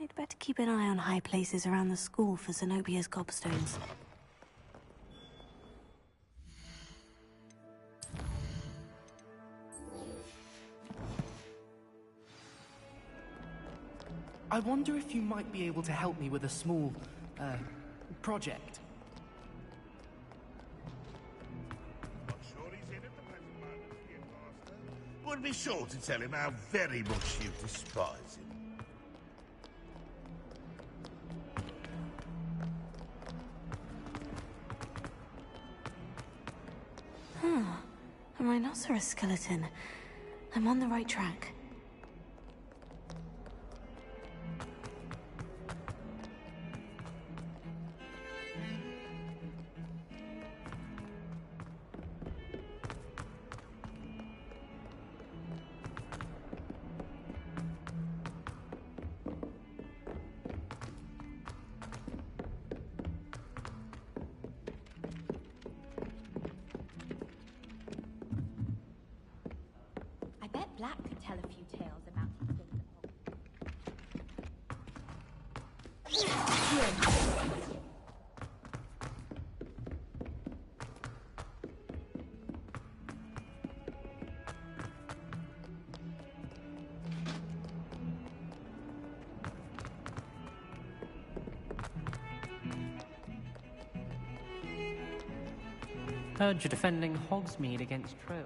I'd better keep an eye on high places around the school for Zenobia's gobstones. I wonder if you might be able to help me with a small, project. Not sure he's in at the present moment, dear master. Would be sure to tell him how very much you despise him. A rhinoceros skeleton. I'm on the right track. I bet Black could tell a few tales about his days at Hogwarts. Heard you're defending Hogsmeade against Trolls.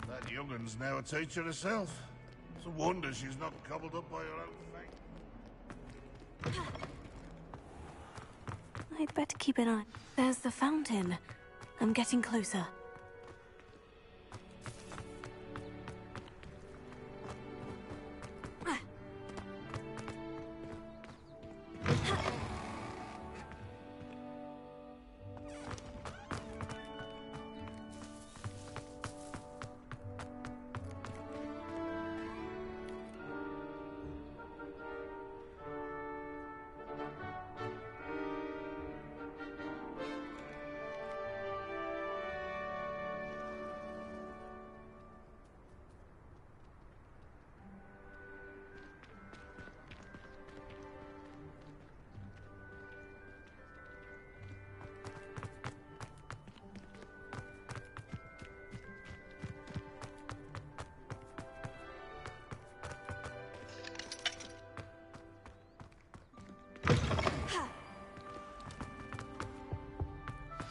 That young'un's now a teacher herself. It's a wonder she's not gobbled up by her own fate. I'd better keep an eye. There's the fountain. I'm getting closer.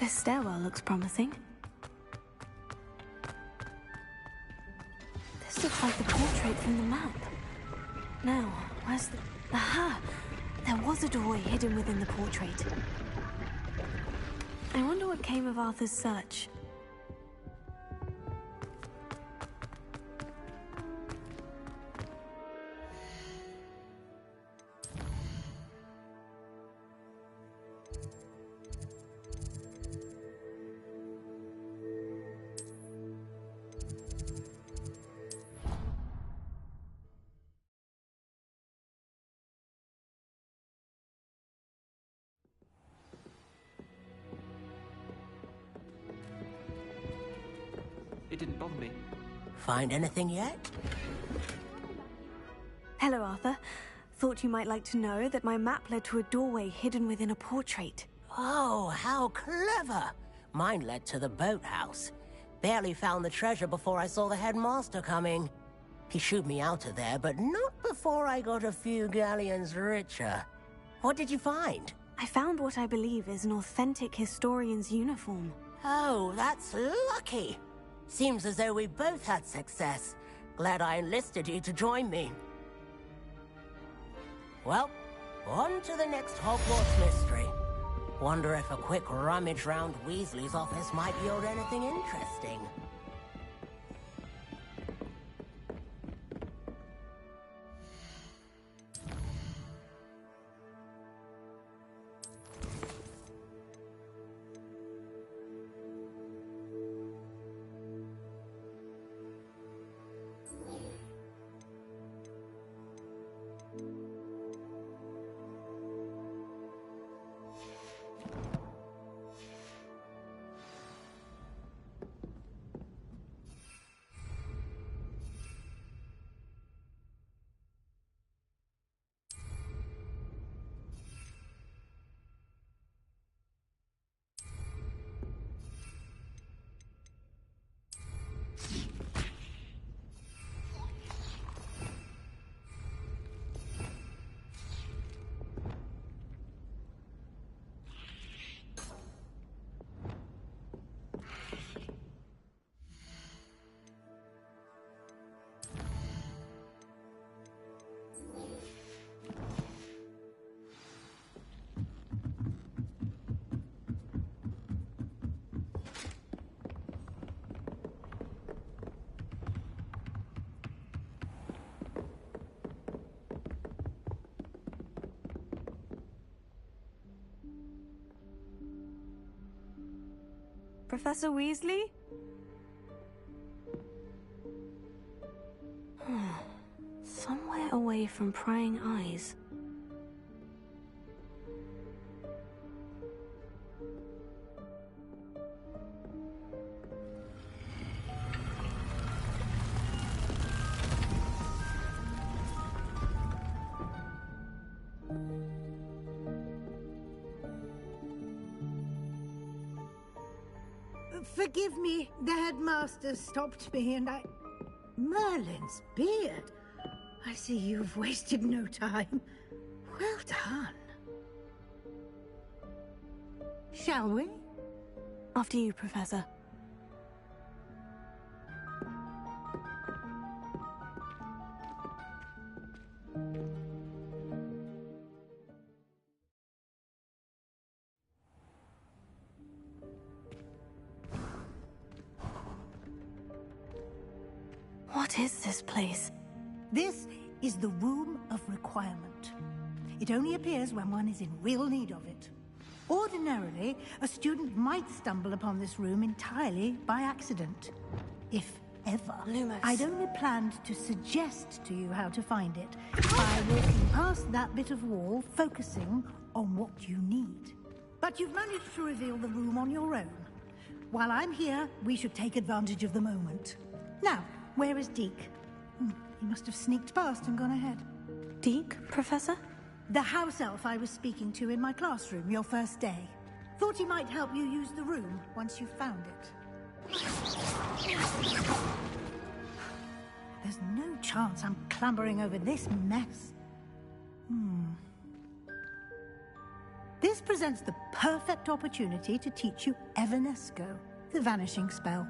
This stairwell looks promising. This looks like the portrait from the map. Now, where's the... Aha! There was a doorway hidden within the portrait. I wonder what came of Arthur's search. It didn't bother me. Find anything yet? Hello, Arthur. Thought you might like to know that my map led to a doorway hidden within a portrait. Oh, how clever! Mine led to the boathouse. Barely found the treasure before I saw the headmaster coming. He shooed me out of there, but not before I got a few galleons richer. What did you find? I found what I believe is an authentic historian's uniform. Oh, that's lucky. Seems as though we both had success. Glad I enlisted you to join me. Well, on to the next Hogwarts mystery. Wonder if a quick rummage round Weasley's office might yield anything interesting. Professor Weasley? Somewhere away from prying eyes. Forgive me, the headmaster stopped me and I... Merlin's beard. I see you've wasted no time. Well done. Shall we? After you, Professor. What is this place? This is the Room of Requirement. It only appears when one is in real need of it. Ordinarily, a student might stumble upon this room entirely by accident. If ever. Lumos. I'd only planned to suggest to you how to find it by walking past that bit of wall, focusing on what you need. But you've managed to reveal the room on your own. While I'm here, we should take advantage of the moment. Now, where is Deke? He must have sneaked past and gone ahead. Deke, Professor? The house elf I was speaking to in my classroom your first day. Thought he might help you use the room once you found it. There's no chance I'm clambering over this mess. This this presents the perfect opportunity to teach you Evanesco, the vanishing spell.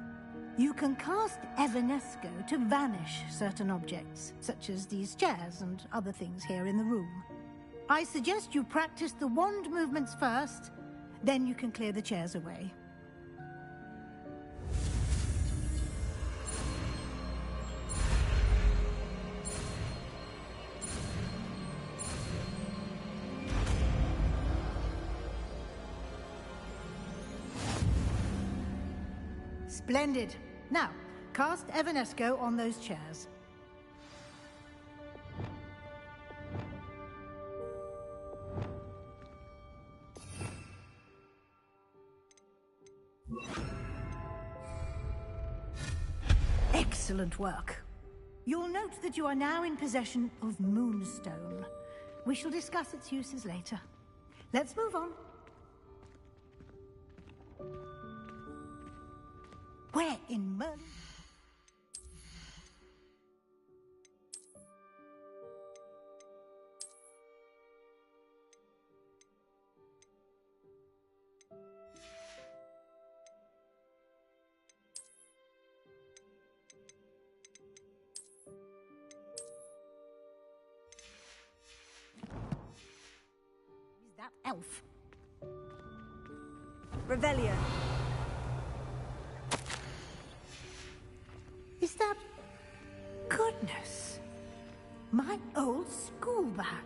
You can cast Evanesco to vanish certain objects, such as these chairs and other things here in the room. I suggest you practice the wand movements first, then you can clear the chairs away. Splendid. Now, cast Evanesco on those chairs. Excellent work. You'll note that you are now in possession of Moonstone. We shall discuss its uses later. Let's move on. Where in Merlin? Is that elf? Revelio. Is that... Goodness. My old school bag.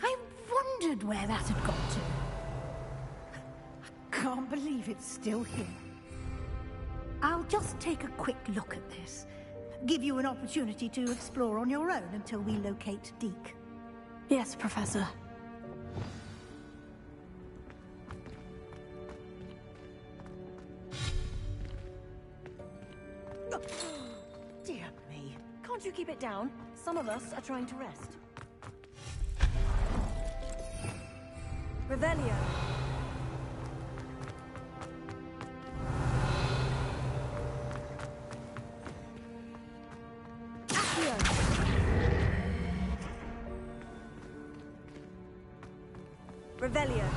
I wondered where that had got to. I can't believe it's still here. I'll just take a quick look at this. Give you an opportunity to explore on your own until we locate Deke. Yes, Professor. Dear me. Can't you keep it down? Some of us are trying to rest. Revelio. Accio. Revelio.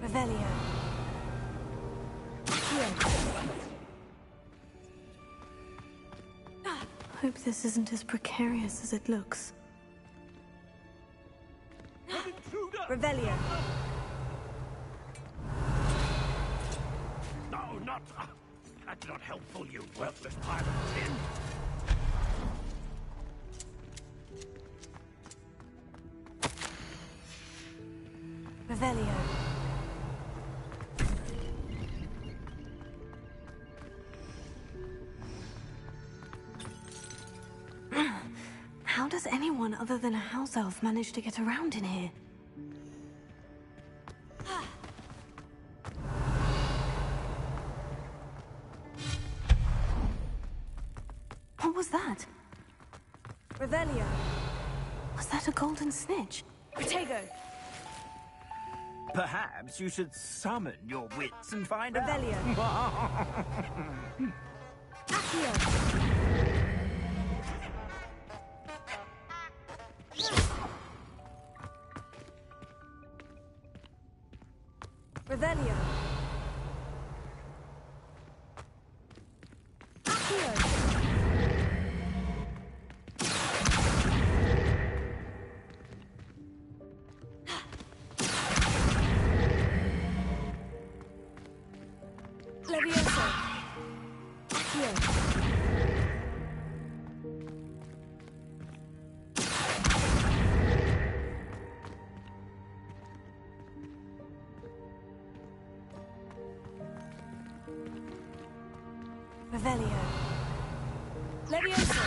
Revelio. Hope this isn't as precarious as it looks. Revelio. No, not... that's not helpful, you worthless pile of tin. Revelio. How does anyone other than a house elf manage to get around in here? What was that? Revelio. Was that a golden snitch? Protego. Perhaps you should summon your wits and find out. Revelio. Accio. Revelio. Accio. Levioso. Accio. Revelio. Levioso.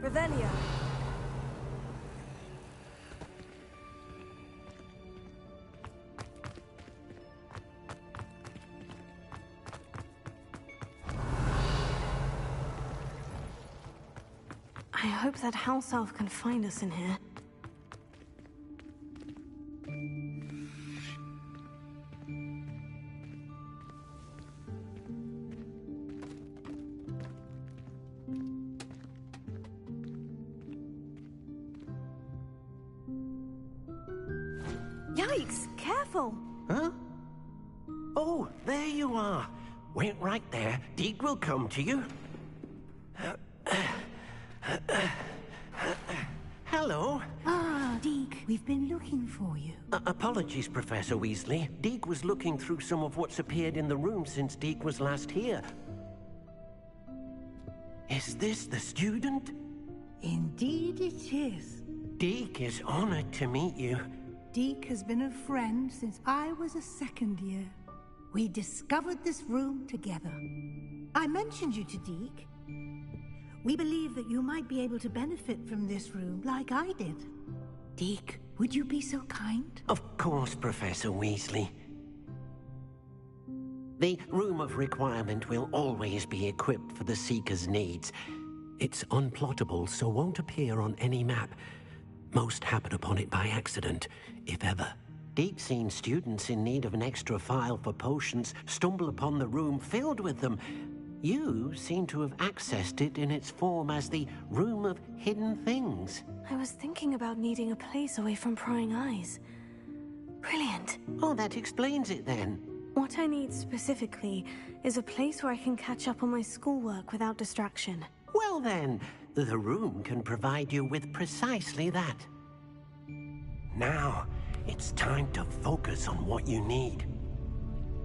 Revelio. I hope that house elf can find us in here. Yikes! Careful! Huh? Oh, there you are. Wait right there. Deke will come to you. Hello. Ah, Deke, we've been looking for you. Apologies, Professor Weasley. Deke was looking through some of what's appeared in the room since Deke was last here. Is this the student? Indeed it is. Deke is honored to meet you. Deke has been a friend since I was a second year. We discovered this room together. I mentioned you to Deke. We believe that you might be able to benefit from this room like I did. Deke, would you be so kind? Of course, Professor Weasley. The Room of Requirement will always be equipped for the Seeker's needs. It's unplottable, so won't appear on any map. Most happen upon it by accident, if ever. Deke's seen students in need of an extra file for potions stumble upon the room filled with them. You seem to have accessed it in its form as the Room of Hidden Things. I was thinking about needing a place away from prying eyes. Brilliant. Oh, that explains it then. What I need specifically is a place where I can catch up on my schoolwork without distraction. Well then, the room can provide you with precisely that. Now, it's time to focus on what you need.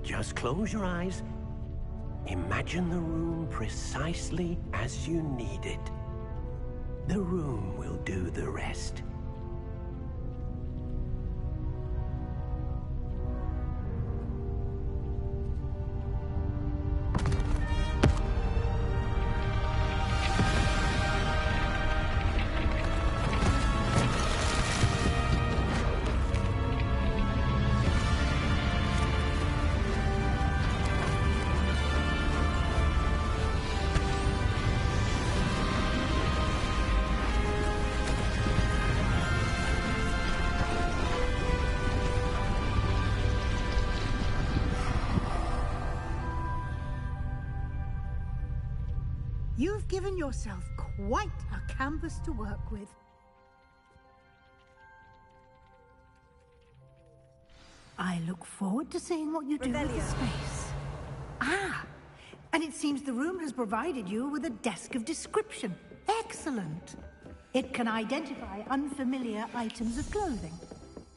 Just close your eyes. Imagine the room precisely as you need it. The room will do the rest. You've given yourself quite a canvas to work with. I look forward to seeing what you do with the space. Ah, and it seems the room has provided you with a desk of description. Excellent. It can identify unfamiliar items of clothing.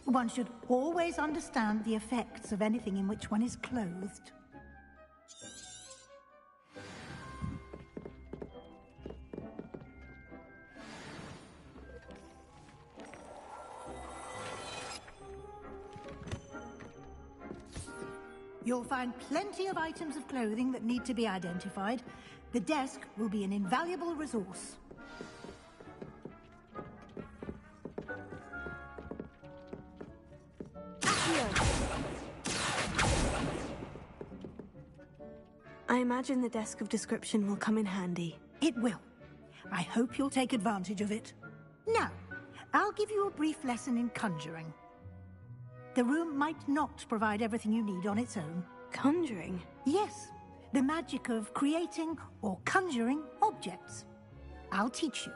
One should always understand the effects of anything in which one is clothed. You'll find plenty of items of clothing that need to be identified. The desk will be an invaluable resource. I imagine the desk of description will come in handy. It will. I hope you'll take advantage of it. Now, I'll give you a brief lesson in conjuring. The room might not provide everything you need on its own. Conjuring? Yes, the magic of creating or conjuring objects. I'll teach you.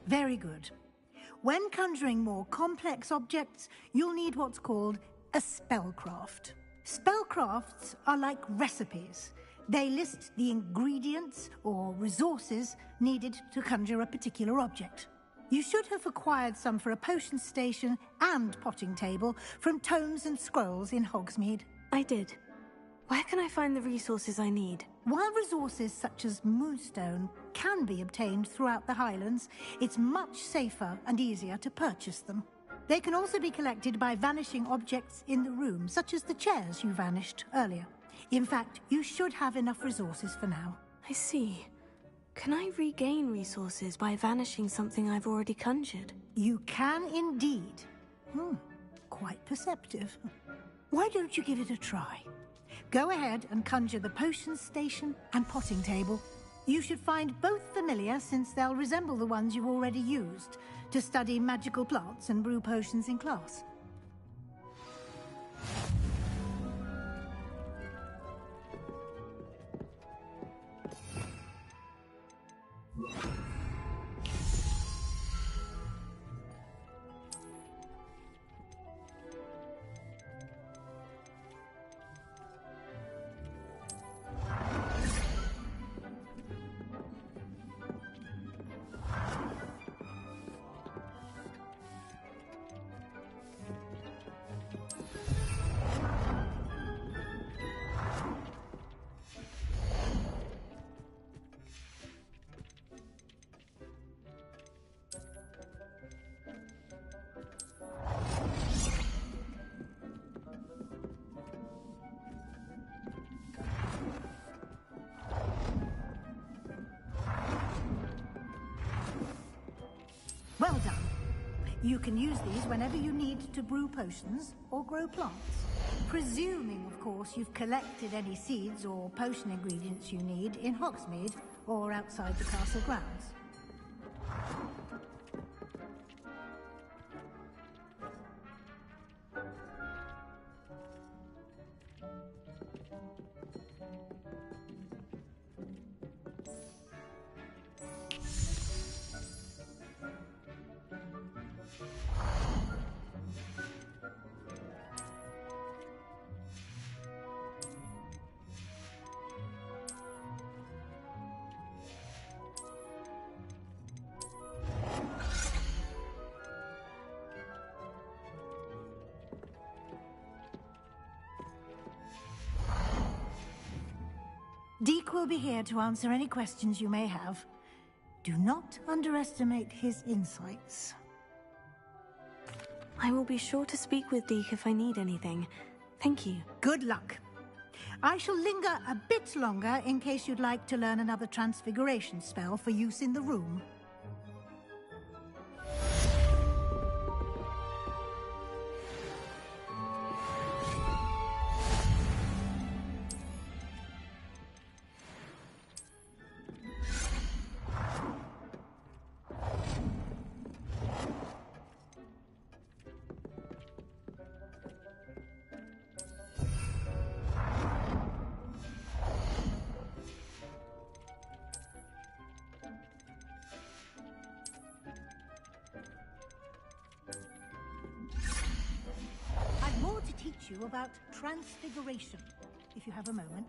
Very good. When conjuring more complex objects, you'll need what's called a spellcraft. Spellcrafts are like recipes. They list the ingredients or resources needed to conjure a particular object. You should have acquired some for a potion station and potting table from tomes and scrolls in Hogsmeade. I did. Where can I find the resources I need? While resources such as moonstone can be obtained throughout the Highlands, it's much safer and easier to purchase them. They can also be collected by vanishing objects in the room, such as the chairs you vanished earlier. In fact, you should have enough resources for now. I see. Can I regain resources by vanishing something I've already conjured? You can indeed. Quite perceptive. Why don't you give it a try? Go ahead and conjure the potion station and potting table. You should find both familiar, since they'll resemble the ones you've already used to study magical plants and brew potions in class. Well done. You can use these whenever you need to brew potions or grow plants. Presuming, of course, you've collected any seeds or potion ingredients you need in Hogsmeade or outside the castle grounds. Deke will be here to answer any questions you may have. Do not underestimate his insights. I will be sure to speak with Deke if I need anything. Thank you. Good luck. I shall linger a bit longer in case you'd like to learn another transfiguration spell for use in the room. You about transfiguration, if you have a moment.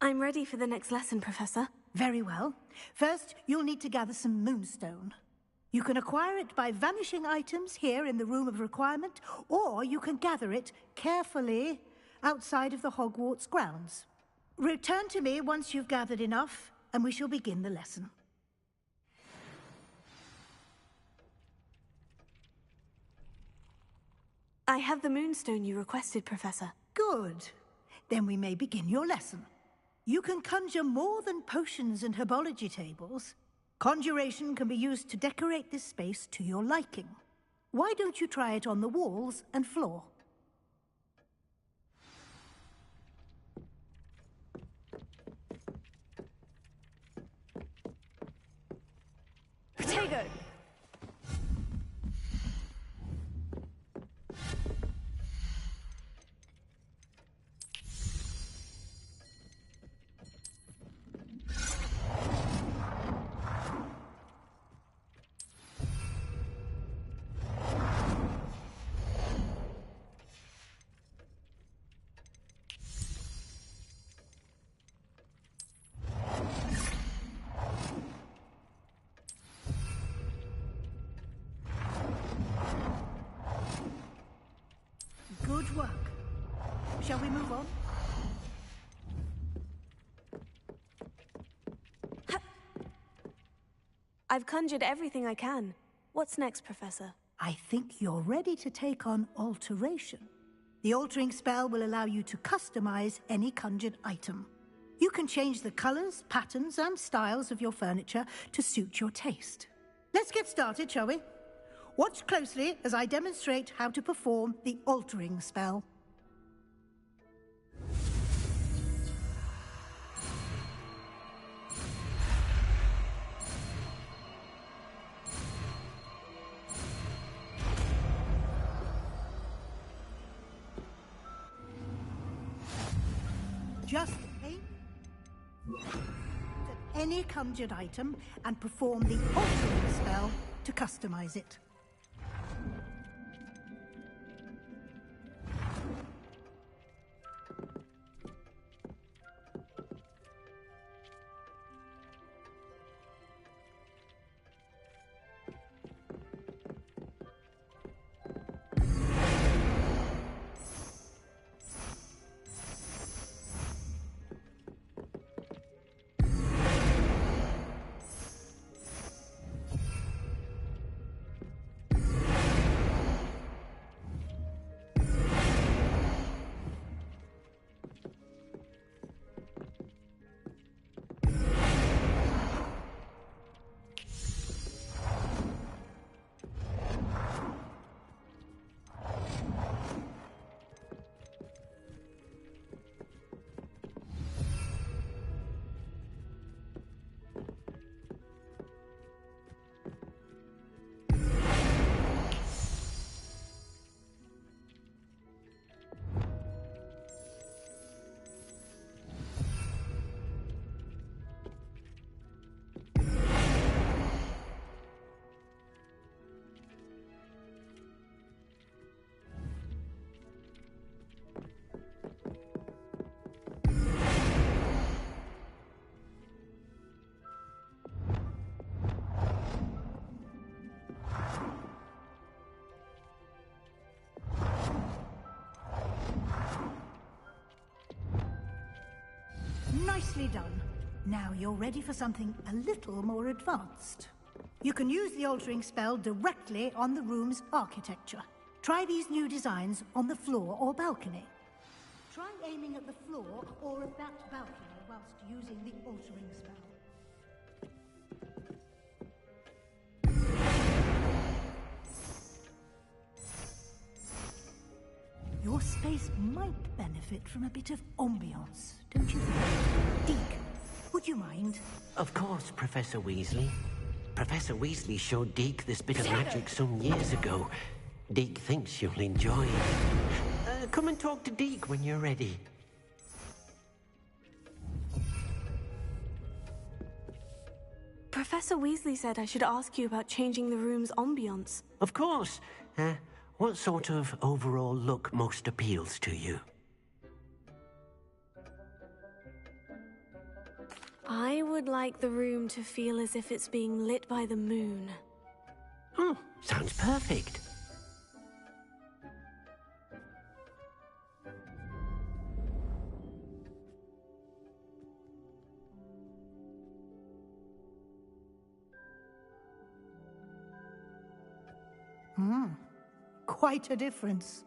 I'm ready for the next lesson, Professor. Very well. First, you'll need to gather some moonstone. You can acquire it by vanishing items here in the Room of Requirement, or you can gather it carefully outside of the Hogwarts grounds. Return to me once you've gathered enough, and we shall begin the lesson. I have the moonstone you requested, Professor. Good. Then we may begin your lesson. You can conjure more than potions and herbology tables. Conjuration can be used to decorate this space to your liking. Why don't you try it on the walls and floor? Potato! Good work. Shall we move on? I've conjured everything I can. What's next, Professor? I think you're ready to take on alteration. The altering spell will allow you to customize any conjured item. You can change the colors, patterns, and styles of your furniture to suit your taste. Let's get started, shall we? Watch closely as I demonstrate how to perform the altering spell. Just aim at any conjured item and perform the altering spell to customize it. Nicely done. Now you're ready for something a little more advanced. You can use the altering spell directly on the room's architecture. Try these new designs on the floor or balcony. Try aiming at the floor or at that balcony whilst using the altering spell. Your space might benefit from a bit of ambiance, don't you think? Deke, would you mind? Of course, Professor Weasley. Professor Weasley showed Deke this bit of magic some years ago. Deke thinks you'll enjoy it. Come and talk to Deke when you're ready. Professor Weasley said I should ask you about changing the room's ambiance. Of course. What sort of overall look most appeals to you? I would like the room to feel as if it's being lit by the moon. Sounds perfect. Quite a difference.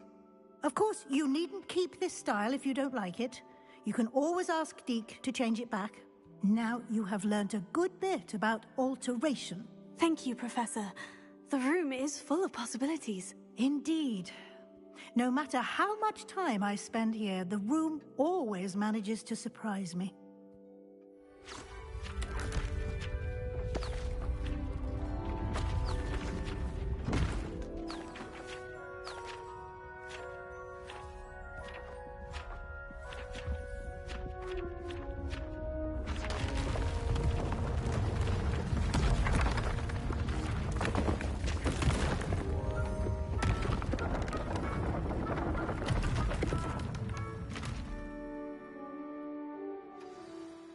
Of course, you needn't keep this style if you don't like it. You can always ask Deke to change it back. Now you have learnt a good bit about alteration. Thank you, Professor. The room is full of possibilities. Indeed. No matter how much time I spend here, the room always manages to surprise me.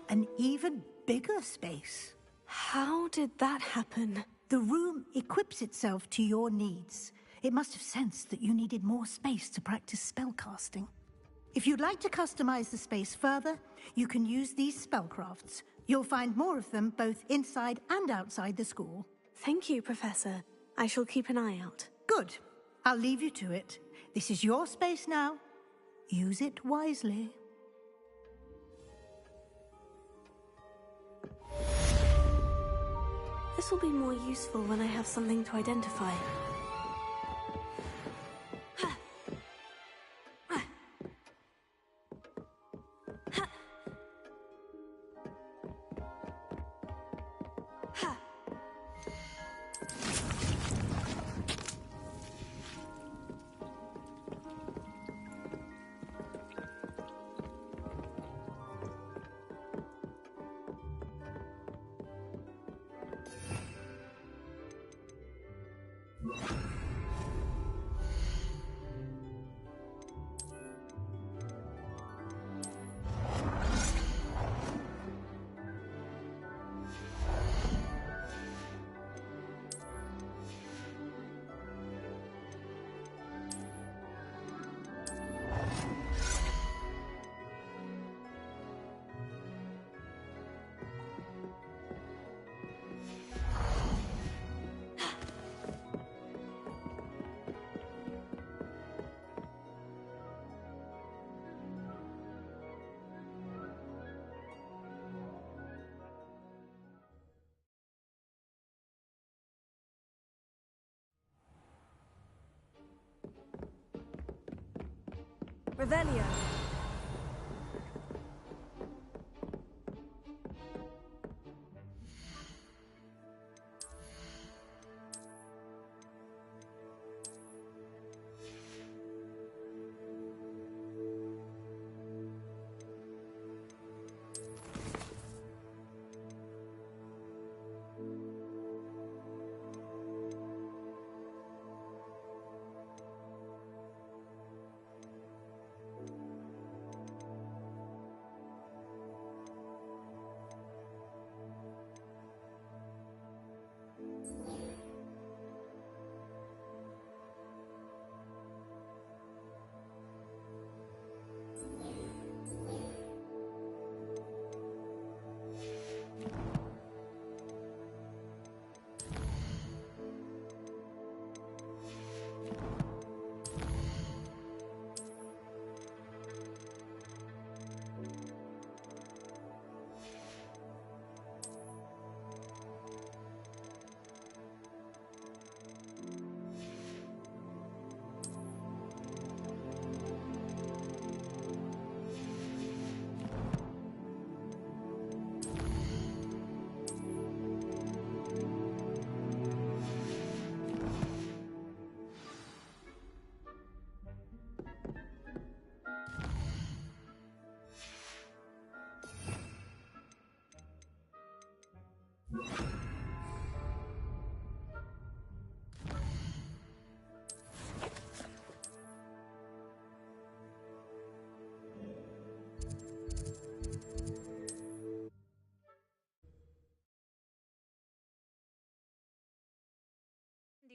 An even bigger space. How did that happen? The room equips itself to your needs. It must have sensed that you needed more space to practice spellcasting. If you'd like to customize the space further, you can use these spellcrafts. You'll find more of them both inside and outside the school. Thank you, Professor. I shall keep an eye out. Good. I'll leave you to it. This is your space now. Use it wisely. This will be more useful when I have something to identify. Revelio.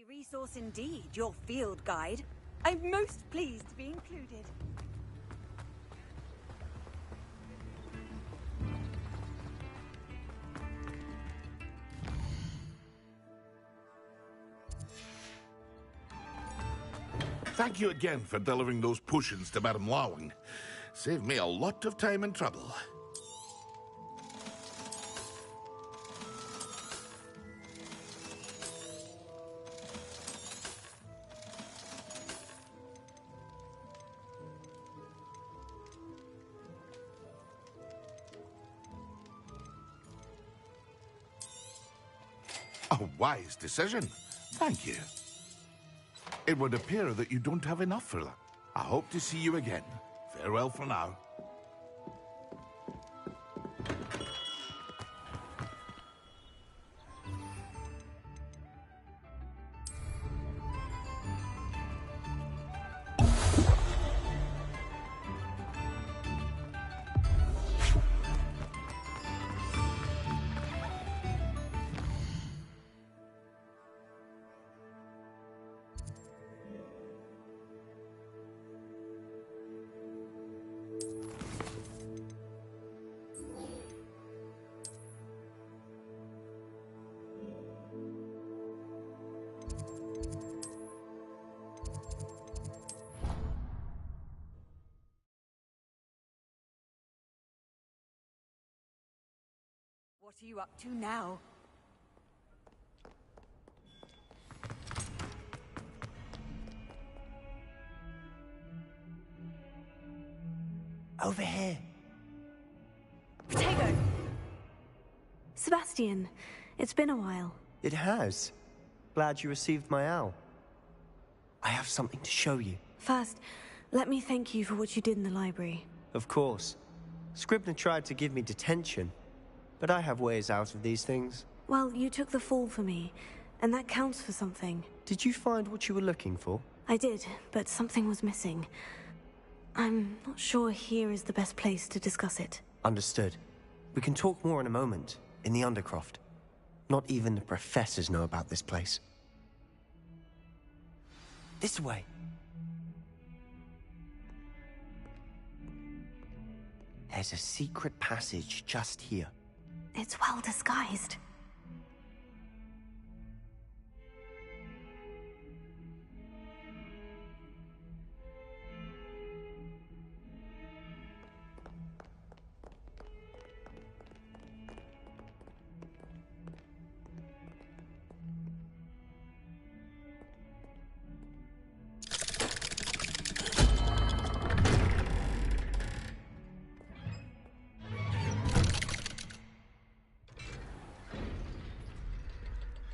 resource indeed, your field guide. I'm most pleased to be included. Thank you again for delivering those potions to Madame Lawing. Saved me a lot of time and trouble. A wise decision. Thank you. It would appear that you don't have enough for that. I hope to see you again. Farewell for now. What are you up to now? Over here. Potato! Sebastian, it's been a while. It has. Glad you received my owl. I have something to show you. First, let me thank you for what you did in the library. Of course. Scribner tried to give me detention, but I have ways out of these things. Well, you took the fall for me, and that counts for something. Did you find what you were looking for? I did, but something was missing. I'm not sure here is the best place to discuss it. Understood. We can talk more in a moment, in the Undercroft. Not even the professors know about this place. This way. There's a secret passage just here. It's well disguised.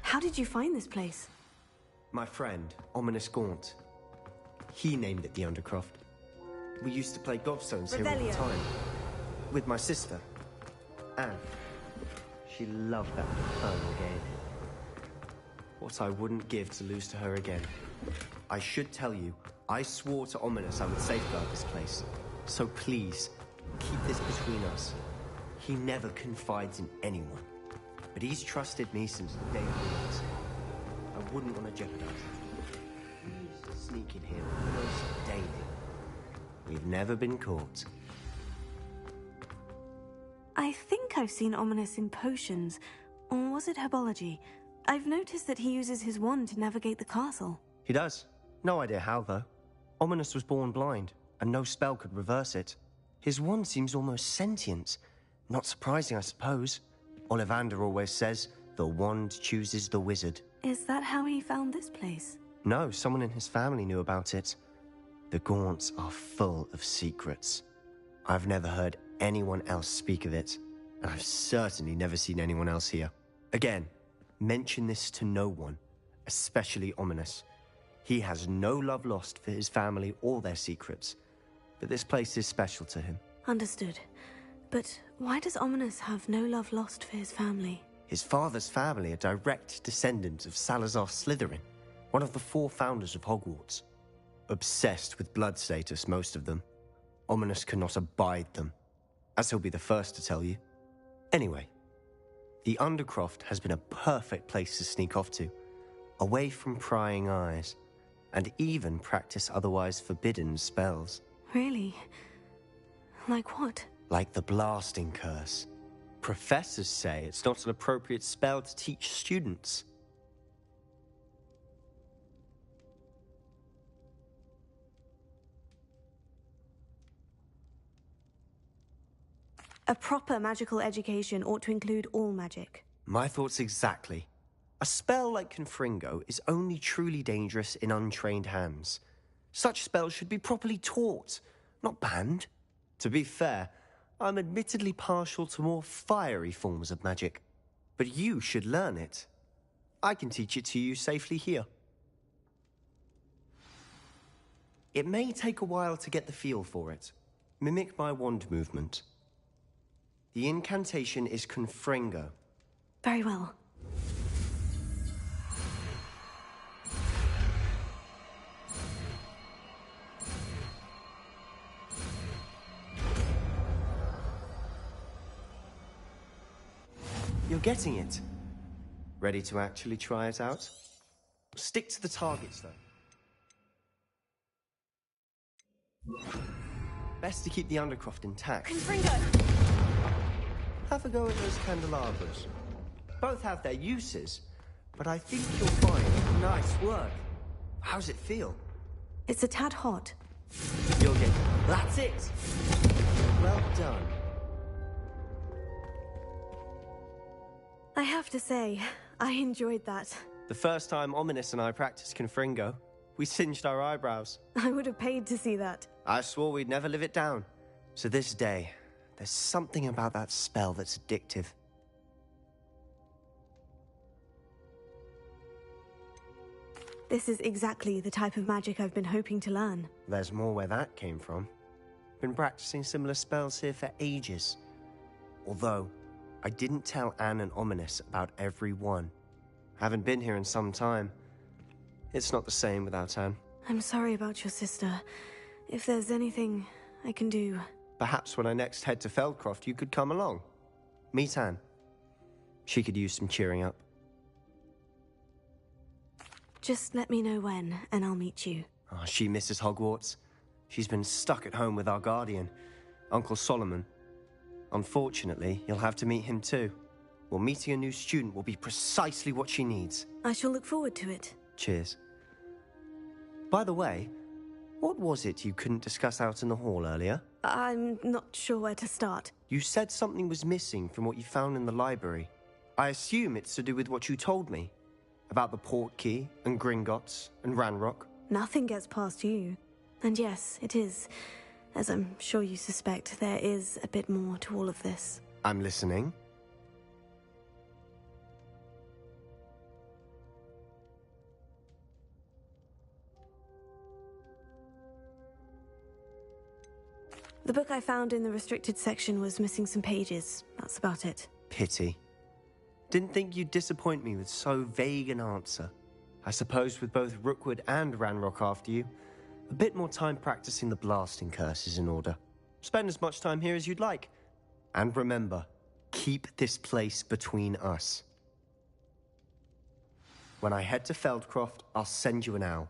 How did you find this place? My friend, Ominous Gaunt. He named it the Undercroft. We used to play gobstones here all the time. With my sister, Anne. She loved that infernal game. What I wouldn't give to lose to her again. I should tell you, I swore to Ominous I would safeguard this place. So please, keep this between us. He never confides in anyone. But he's trusted me since the day we met. I wouldn't want to jeopardize it. We used to sneak in here almost daily. We've never been caught. I think I've seen Ominous in potions. Or was it herbology? I've noticed that he uses his wand to navigate the castle. He does. No idea how, though. Ominous was born blind, and no spell could reverse it. His wand seems almost sentient. Not surprising, I suppose. Ollivander always says, the wand chooses the wizard. Is that how he found this place? No, someone in his family knew about it. The Gaunts are full of secrets. I've never heard anyone else speak of it, and I've certainly never seen anyone else here. Again, mention this to no one, especially Ominous. He has no love lost for his family or their secrets, but this place is special to him. Understood. But why does Ominous have no love lost for his family? His father's family are direct descendants of Salazar Slytherin, one of the 4 founders of Hogwarts. Obsessed with blood status, most of them. Ominous cannot abide them, as he'll be the first to tell you. Anyway, the Undercroft has been a perfect place to sneak off to. away from prying eyes, and even practice otherwise forbidden spells. Really? Like what? Like the blasting curse. Professors say it's not an appropriate spell to teach students. A proper magical education ought to include all magic. My thoughts exactly. A spell like Confringo is only truly dangerous in untrained hands. Such spells should be properly taught, not banned. To be fair, I'm admittedly partial to more fiery forms of magic. But you should learn it. I can teach it to you safely here. It may take a while to get the feel for it. Mimic my wand movement. The incantation is Confringo. Very well. You're getting it. Ready to actually try it out? Stick to the targets, though. Best to keep the Undercroft intact. Confringo! Have a go at those candelabras. Both have their uses, but I think you'll find nice work. How's it feel? It's a tad hot. You'll get... That's it! Well done. I have to say, I enjoyed that. The first time Ominous and I practiced Confringo, we singed our eyebrows. I would have paid to see that. I swore we'd never live it down. So this day, there's something about that spell that's addictive. This is exactly the type of magic I've been hoping to learn. There's more where that came from. Been practicing similar spells here for ages. Although, I didn't tell Anne and Ominous about every one. Haven't been here in some time. It's not the same without Anne. I'm sorry about your sister. If there's anything I can do... Perhaps when I next head to Feldcroft, you could come along. Meet Anne. She could use some cheering up. Just let me know when, and I'll meet you. Oh, she misses Hogwarts. She's been stuck at home with our guardian, Uncle Solomon. Unfortunately, you'll have to meet him too. Well, meeting a new student will be precisely what she needs. I shall look forward to it. Cheers. By the way, what was it you couldn't discuss out in the hall earlier? I'm not sure where to start. You said something was missing from what you found in the library. I assume it's to do with what you told me. About the Portkey, and Gringotts, and Ranrock. Nothing gets past you. And yes, it is. As I'm sure you suspect, there is a bit more to all of this. I'm listening. The book I found in the restricted section was missing some pages. That's about it. Pity. Didn't think you'd disappoint me with so vague an answer. I suppose with both Rookwood and Ranrock after you, a bit more time practicing the blasting curse is in order. Spend as much time here as you'd like. And remember, keep this place between us. When I head to Feldcroft, I'll send you an owl.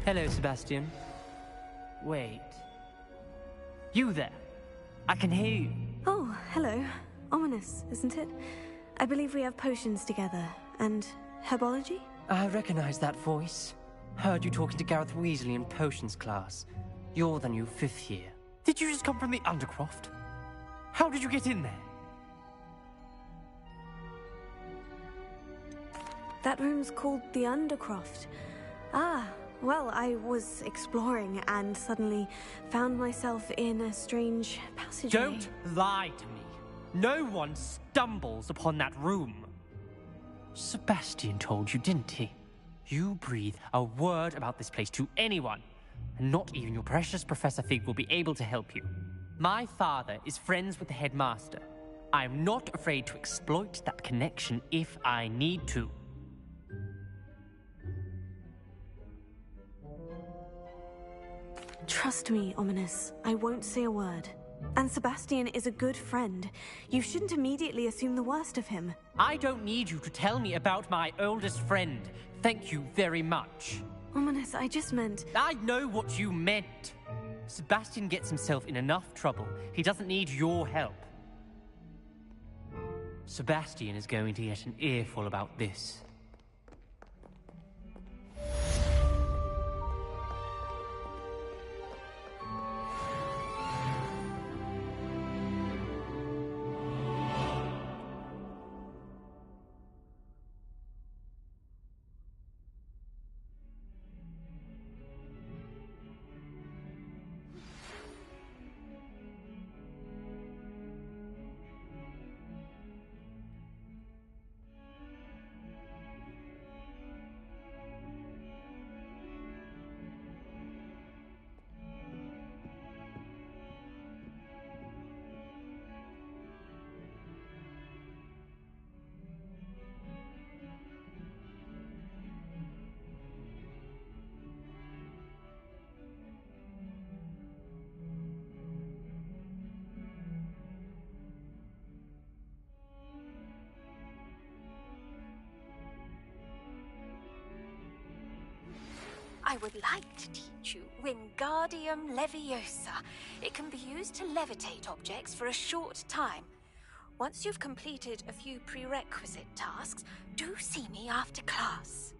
Hello, Sebastian. Wait. You there? I can hear you. Oh, hello. Ominous, isn't it? I believe we have potions together. And herbology? I recognize that voice. Heard you talking to Gareth Weasley in potions class. You're the new 5th year. Did you just come from the Undercroft? How did you get in there? That room's called the Undercroft. Ah, well, I was exploring and suddenly found myself in a strange passageway. Don't lie to me. No one stumbles upon that room. Sebastian told you, didn't he? You breathe a word about this place to anyone, and not even your precious Professor Fig will be able to help you. My father is friends with the headmaster. I am not afraid to exploit that connection if I need to. Trust me, Ominous. I won't say a word. And Sebastian is a good friend. You shouldn't immediately assume the worst of him. I don't need you to tell me about my oldest friend. Thank you very much. Ominous, I just meant... I know what you meant. Sebastian gets himself in enough trouble. He doesn't need your help. Sebastian is going to get an earful about this. I would like to teach you Wingardium Leviosa. It can be used to levitate objects for a short time. Once you've completed a few prerequisite tasks, do see me after class.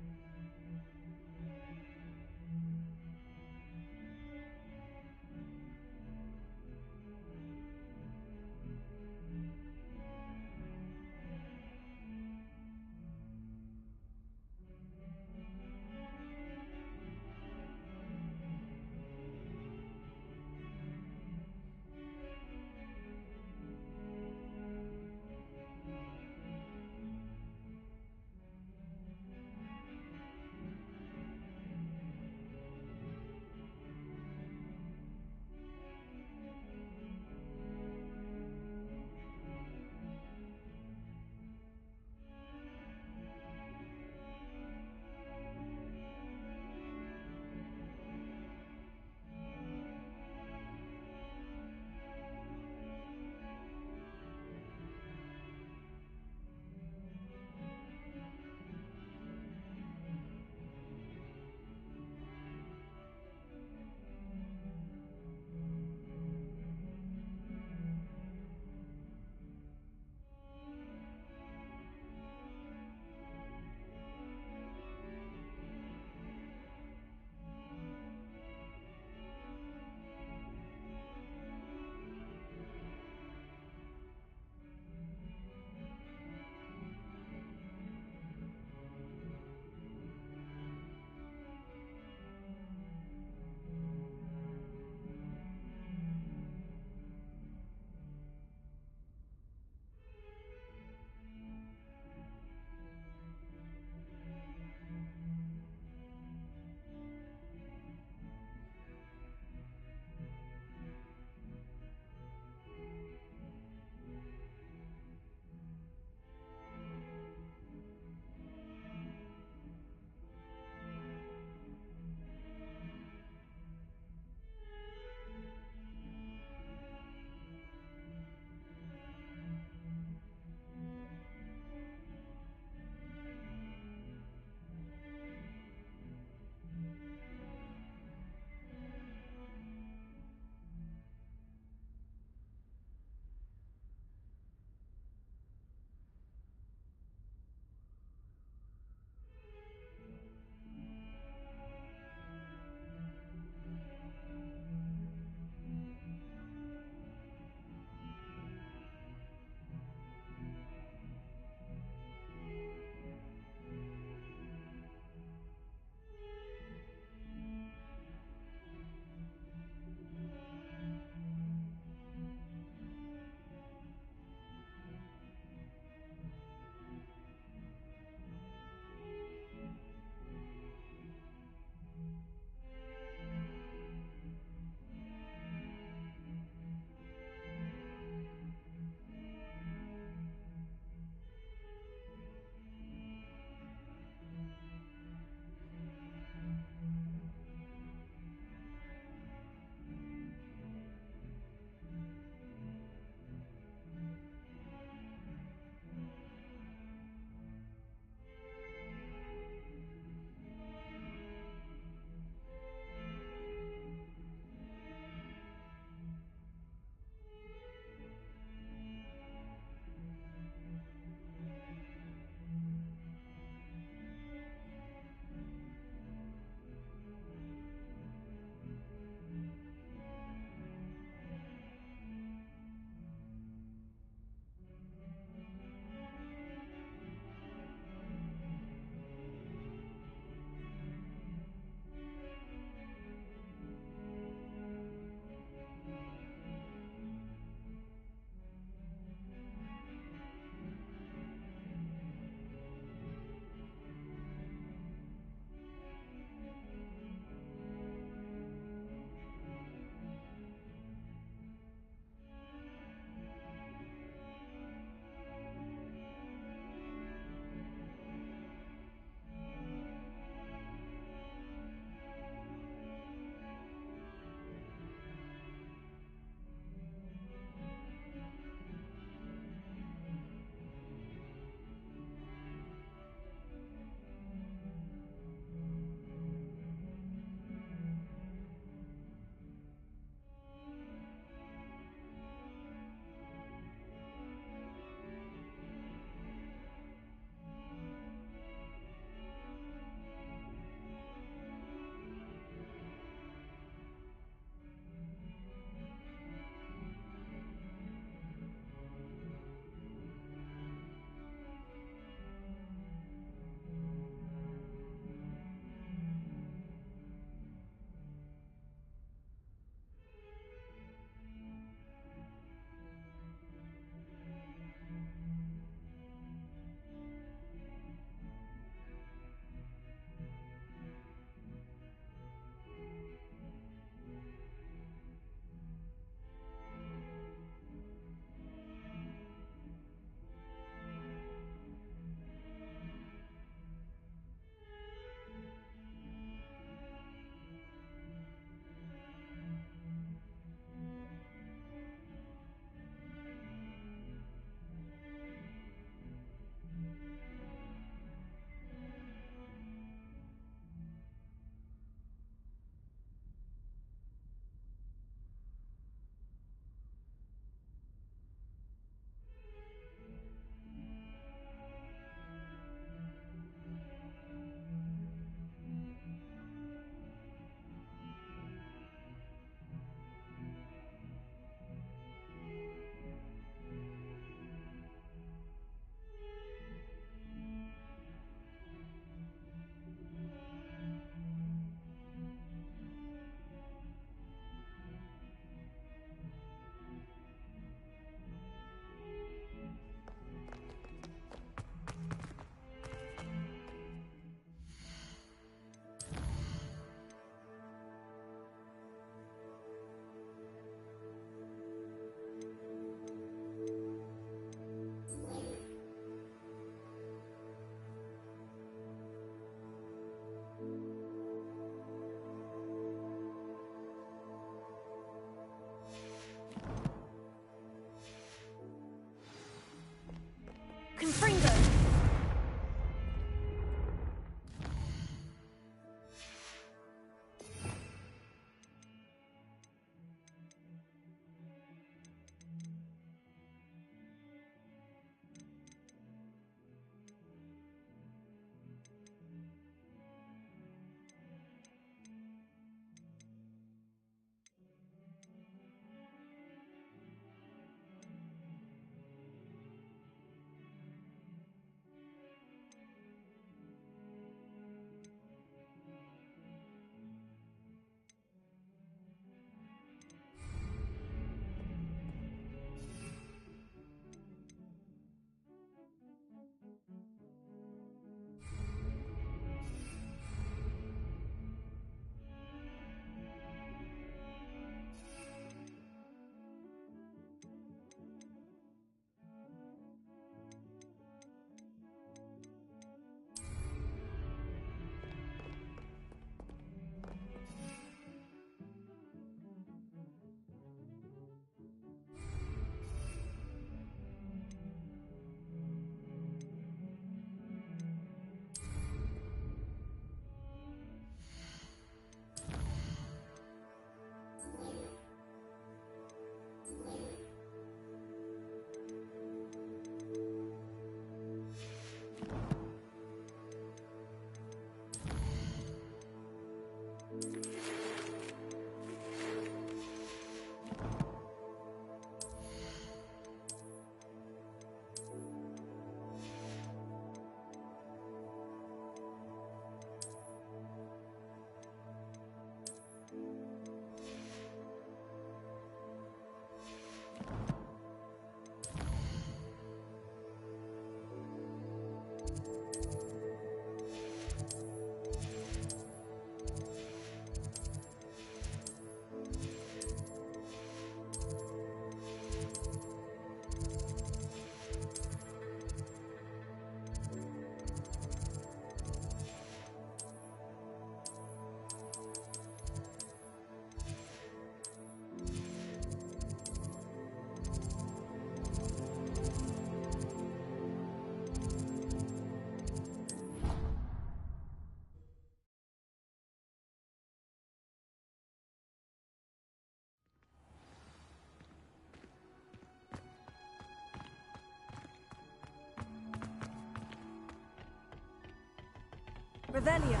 Revelio.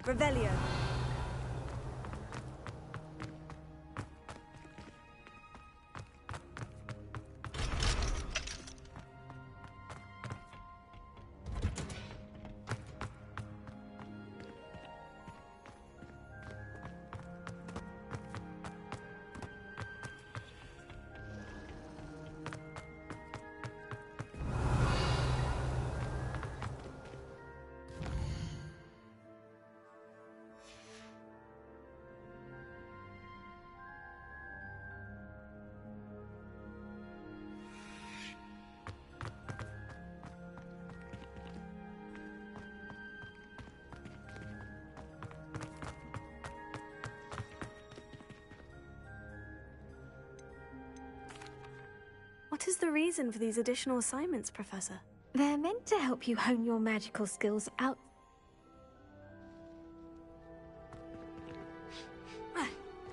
Revelio. What is the reason for these additional assignments, Professor? They're meant to help you hone your magical skills out.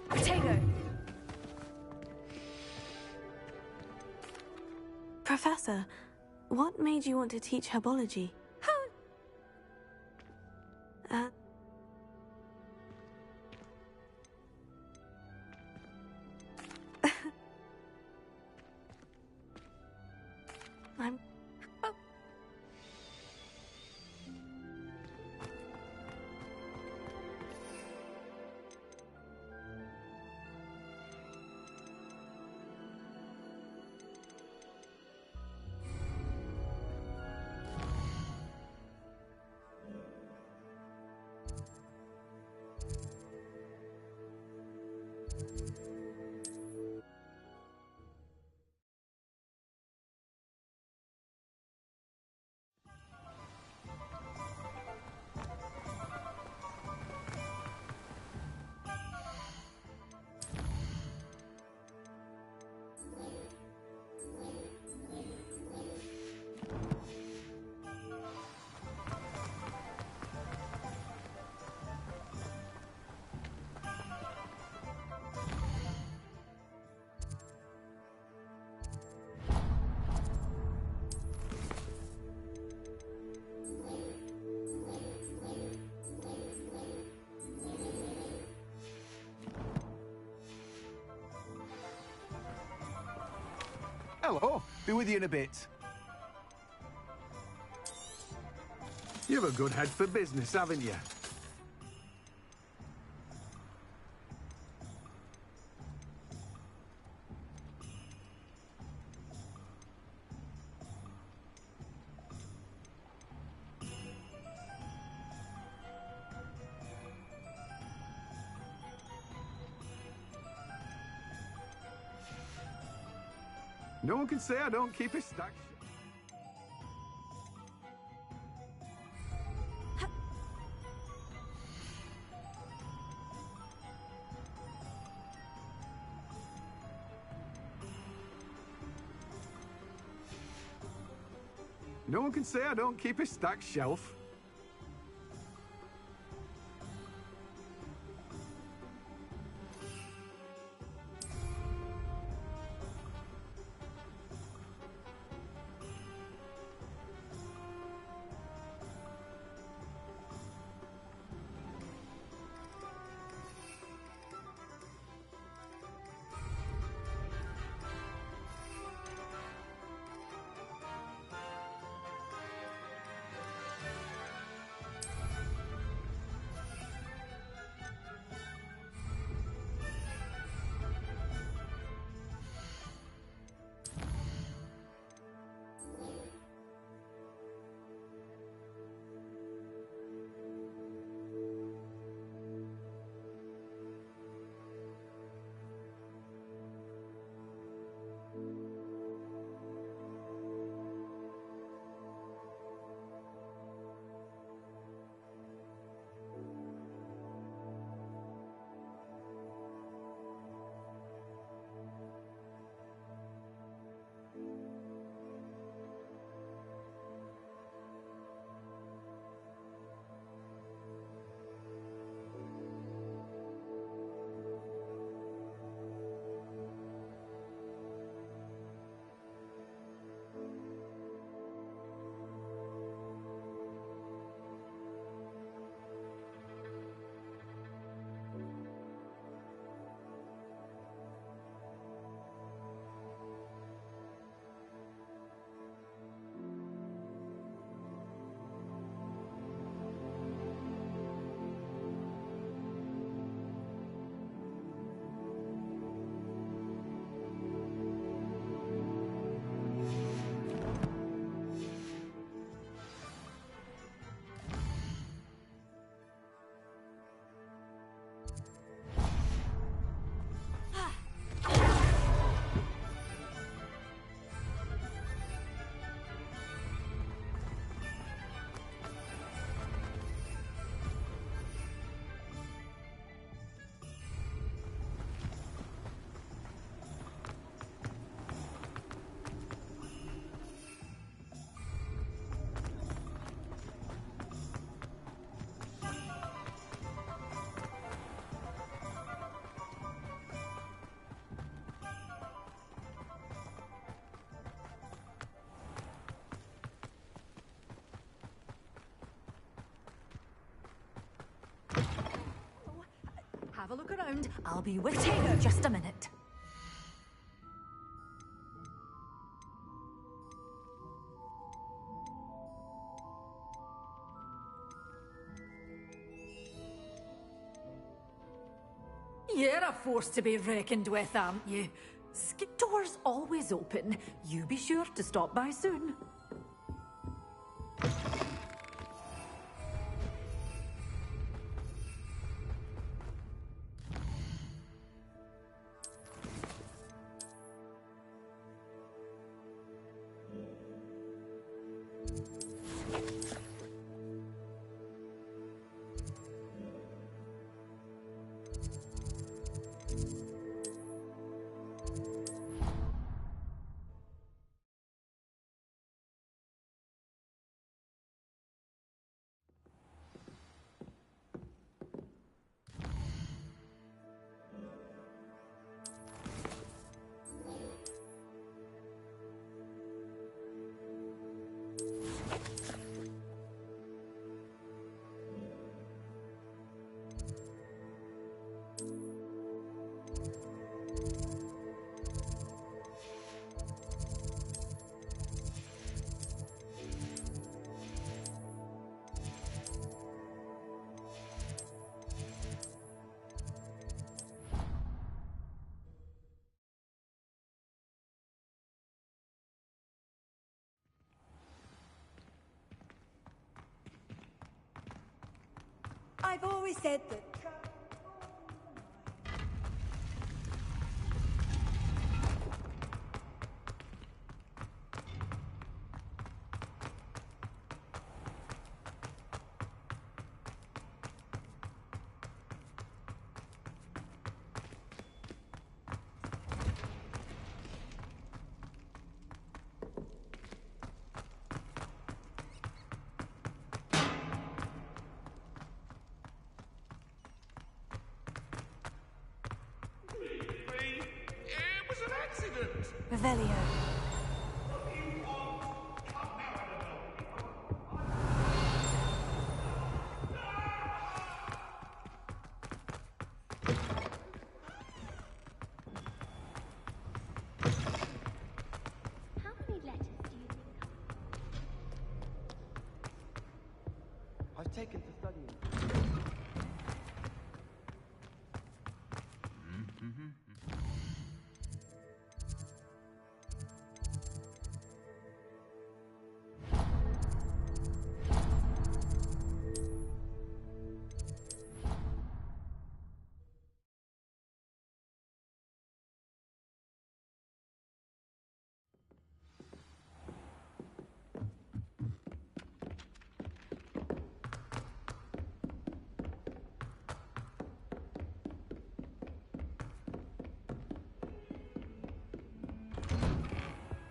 Potato! Professor, what made you want to teach herbology? I'm... Oh. Hello, be with you in a bit. You've a good head for business, haven't you? No one can say I don't keep a stack. No one can say I don't keep a stacked shelf. have a look around. I'll be with you in just a minute. You're a force to be reckoned with, aren't you? Door's always open. You be sure to stop by soon. I've always said that... Revelio. How many letters do you think? I've taken to studying.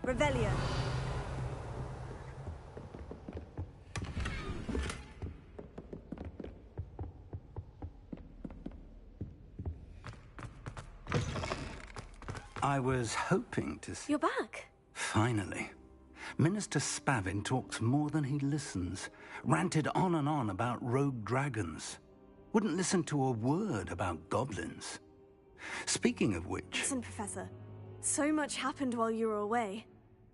Revelio. I was hoping to see... You're back. Finally. Minister Spavin talks more than he listens. Ranted on and on about rogue dragons. Wouldn't listen to a word about goblins. Speaking of which... Listen, Professor. So much happened while you were away.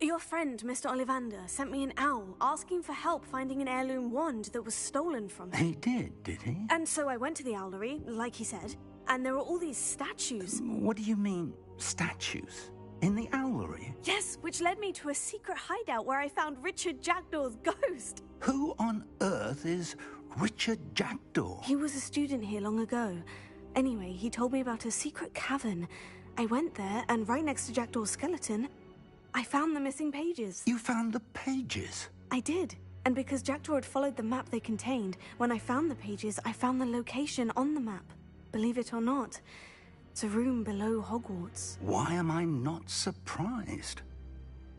Your friend, Mr. Ollivander, sent me an owl asking for help finding an heirloom wand that was stolen from him. He did he? And so I went to the owlery, like he said, and there were all these statues. What do you mean, statues? In the owlery? Yes, which led me to a secret hideout where I found Richard Jackdaw's ghost. Who on earth is Richard Jackdaw? He was a student here long ago. Anyway, he told me about a secret cavern. I went there, and right next to Jackdaw's skeleton, I found the missing pages. You found the pages? I did. And because Jackdaw had followed the map they contained, when I found the pages, I found the location on the map. Believe it or not, it's a room below Hogwarts. Why am I not surprised?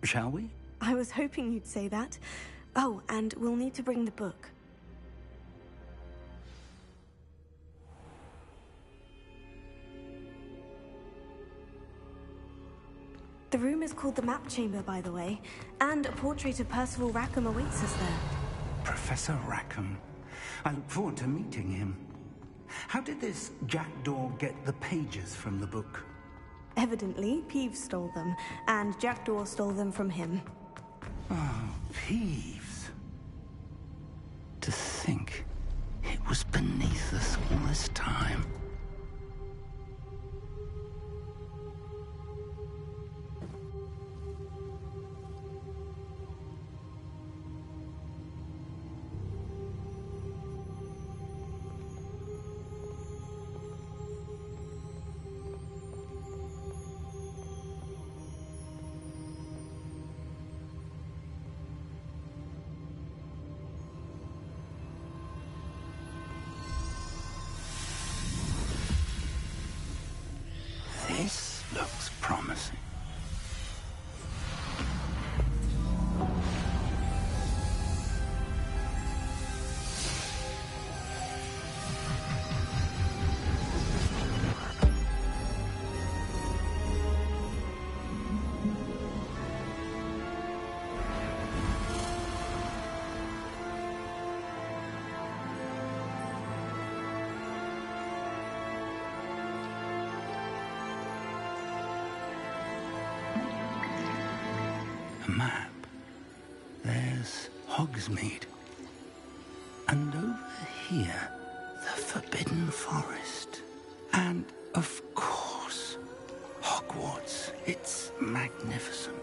Shall we? I was hoping you'd say that. Oh, and we'll need to bring the book. The room is called the Map Chamber, by the way, and a portrait of Percival Rackham awaits us there. Professor Rackham. I look forward to meeting him. How did this jackdaw get the pages from the book? Evidently, Peeves stole them, and Jackdaw stole them from him. Oh, Peeves. To think it was beneath us all this time. This looks promising. A map. There's Hogsmeade. And over here, the Forbidden Forest. And, of course, Hogwarts. It's magnificent.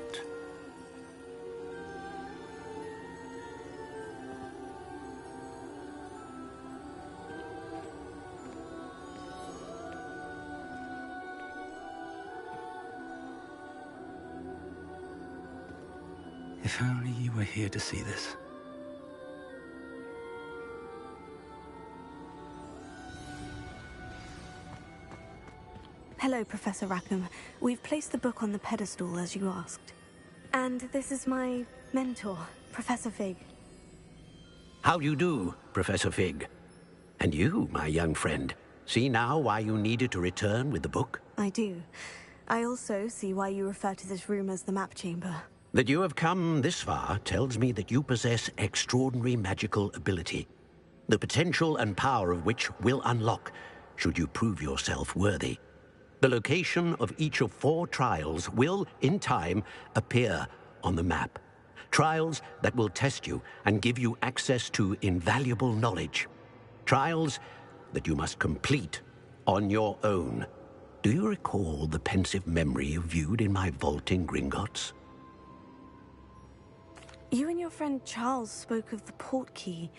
If only you were here to see this. Hello, Professor Rackham. We've placed the book on the pedestal, as you asked. And this is my mentor, Professor Fig. How you do, Professor Fig? And you, my young friend, see now why you needed to return with the book? I do. I also see why you refer to this room as the map chamber. That you have come this far tells me that you possess extraordinary magical ability, the potential and power of which will unlock should you prove yourself worthy. The location of each of 4 trials will, in time, appear on the map. Trials that will test you and give you access to invaluable knowledge. Trials that you must complete on your own. Do you recall the pensive memory you viewed in my vault in Gringotts? You and your friend Charles spoke of the portkey,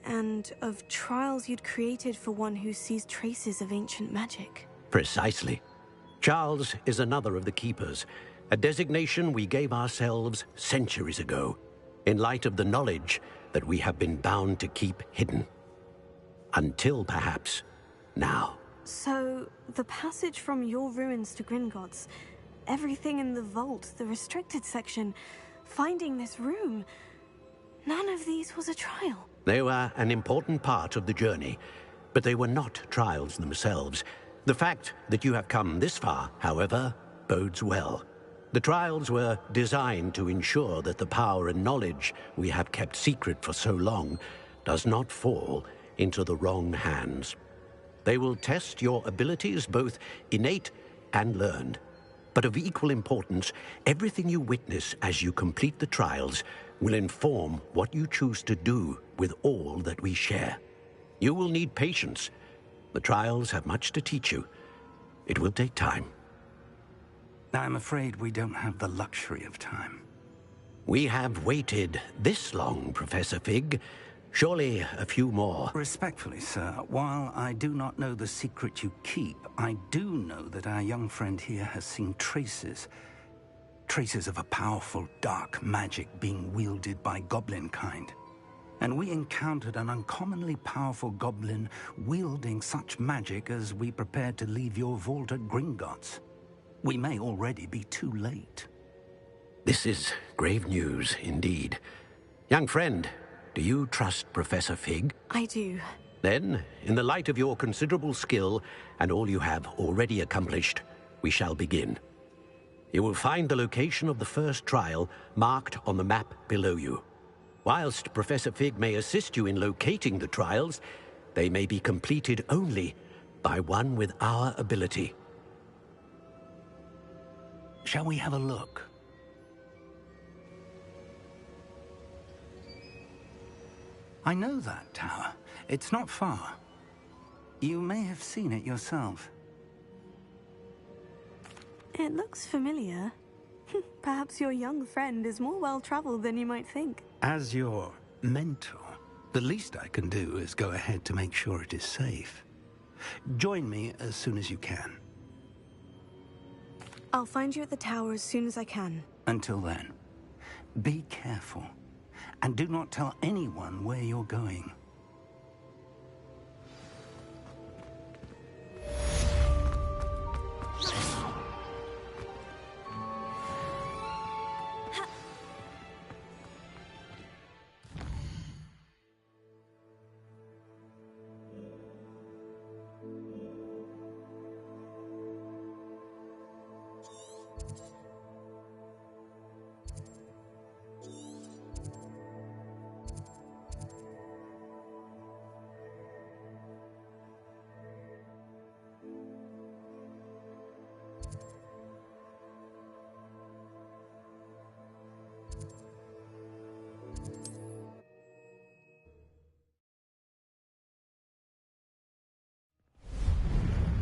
and of trials you'd created for one who sees traces of ancient magic. Precisely. Charles is another of the Keepers, a designation we gave ourselves centuries ago, in light of the knowledge that we have been bound to keep hidden. Until, perhaps, now. So, the passage from your ruins to Gringotts, everything in the vault, the restricted section, finding this room, none of these was a trial. They were an important part of the journey, but they were not trials themselves. The fact that you have come this far, however, bodes well. The trials were designed to ensure that the power and knowledge we have kept secret for so long does not fall into the wrong hands. They will test your abilities, both innate and learned. But of equal importance, everything you witness as you complete the trials will inform what you choose to do with all that we share. You will need patience. The trials have much to teach you. It will take time. I'm afraid we don't have the luxury of time. We have waited this long, Professor Fig. Surely a few more. Respectfully, sir, while I do not know the secret you keep, I do know that our young friend here has seen traces of a powerful dark magic being wielded by goblin kind. And we encountered an uncommonly powerful goblin wielding such magic as we prepared to leave your vault at Gringotts. We may already be too late. This is grave news indeed. Young friend, do you trust Professor Fig? I do. Then, in the light of your considerable skill and all you have already accomplished, we shall begin. You will find the location of the first trial marked on the map below you. Whilst Professor Fig may assist you in locating the trials, they may be completed only by one with our ability. Shall we have a look? I know that tower. It's not far. You may have seen it yourself. It looks familiar. Perhaps your young friend is more well-traveled than you might think. As your mentor, the least I can do is go ahead to make sure it is safe. Join me as soon as you can. I'll find you at the tower as soon as I can. Until then, be careful, and do not tell anyone where you're going.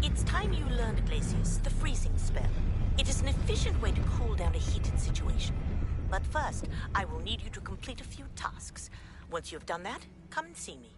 It's time you learned, Glacius, the freezing spell. It is an efficient way to cool down a heated situation. But first, I will need you to complete a few tasks. Once you have done that, come and see me.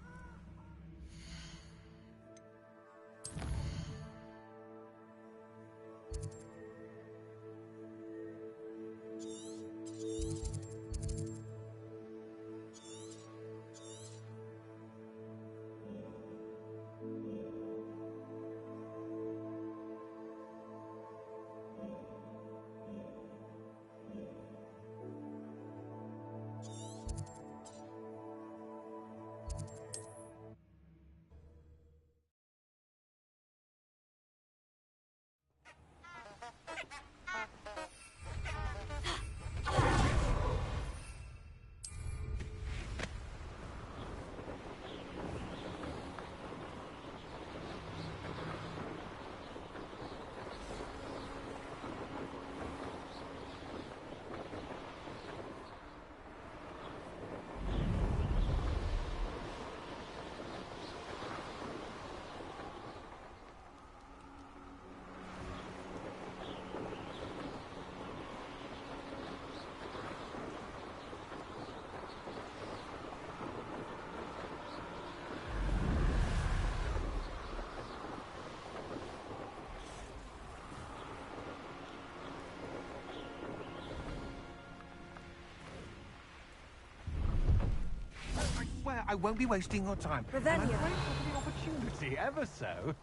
I won't be wasting your time. Revelio. And I'm grateful for the opportunity, ever so.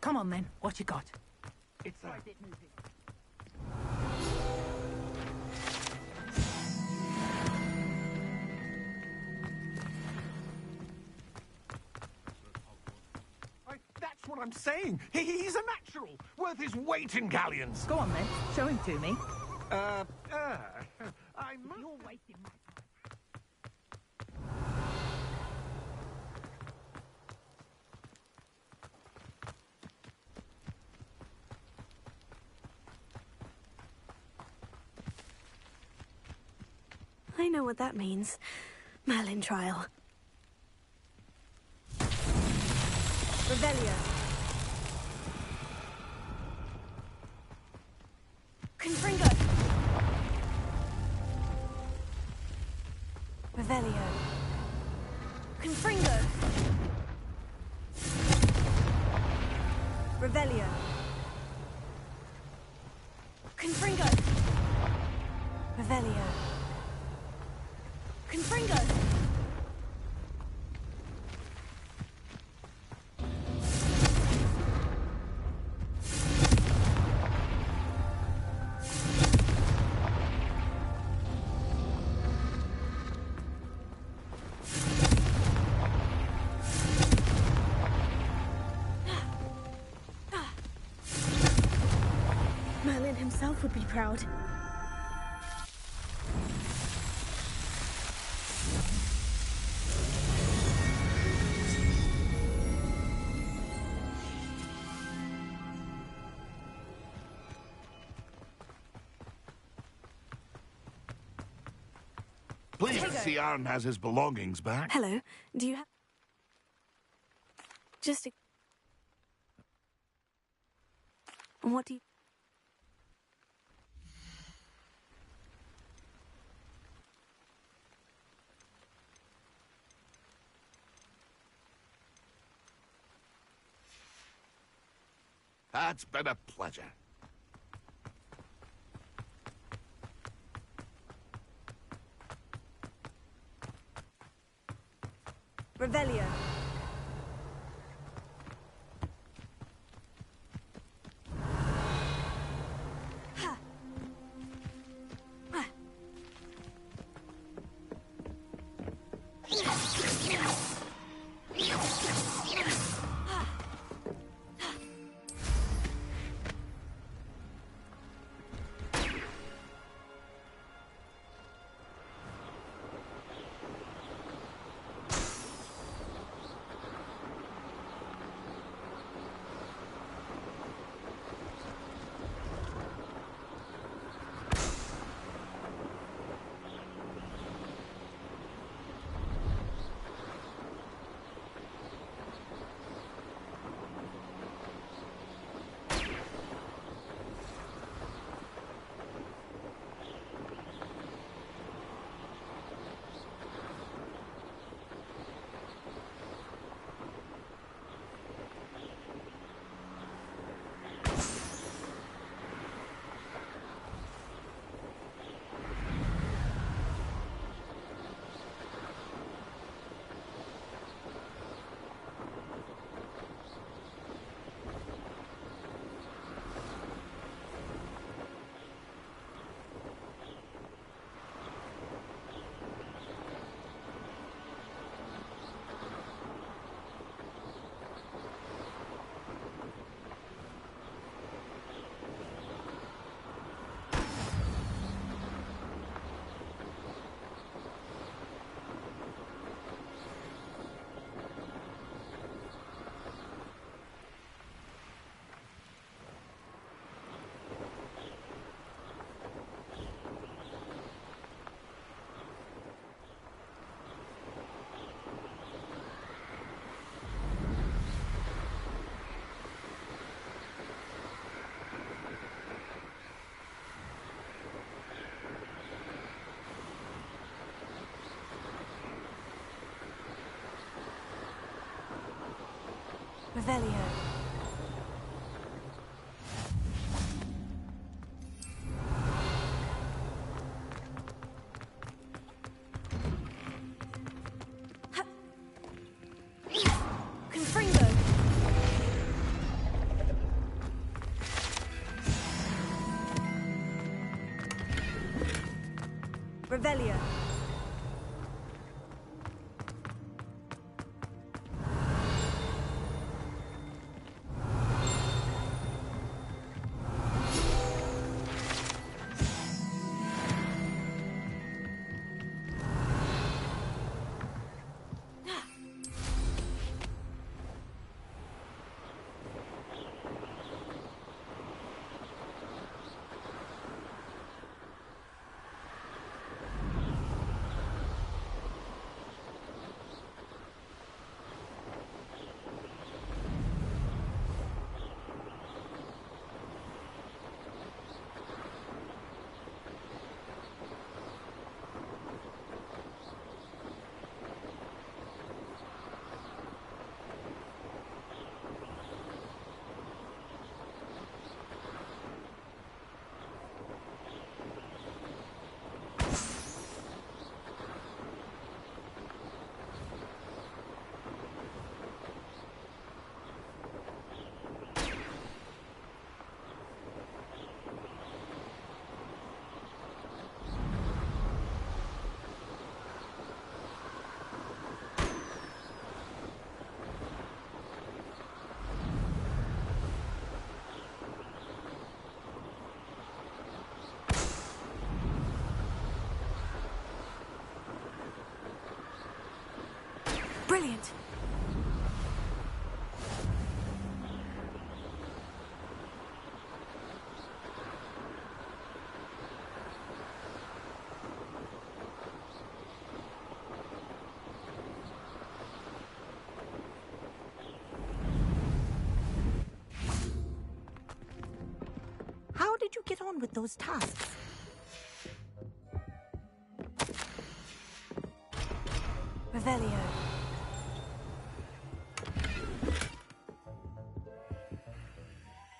Come on then, what you got? It's that's what I'm saying. He's a natural, worth his weight in galleons. Go on then, show him to me. I must... You're wasting my time. I know what that means. Merlin trial. Revelio. Confringo. Revelio. Confringo. Revelio. Confringo. Revelio. Confringo. Merlin himself would be proud. Pleased to see Aaron has his belongings back. Hello. Do you have... Just a... What do you... That's been a pleasure. Revelio. Revelio. Confringo. Revelio. Brilliant. get on with those tasks. Revelio.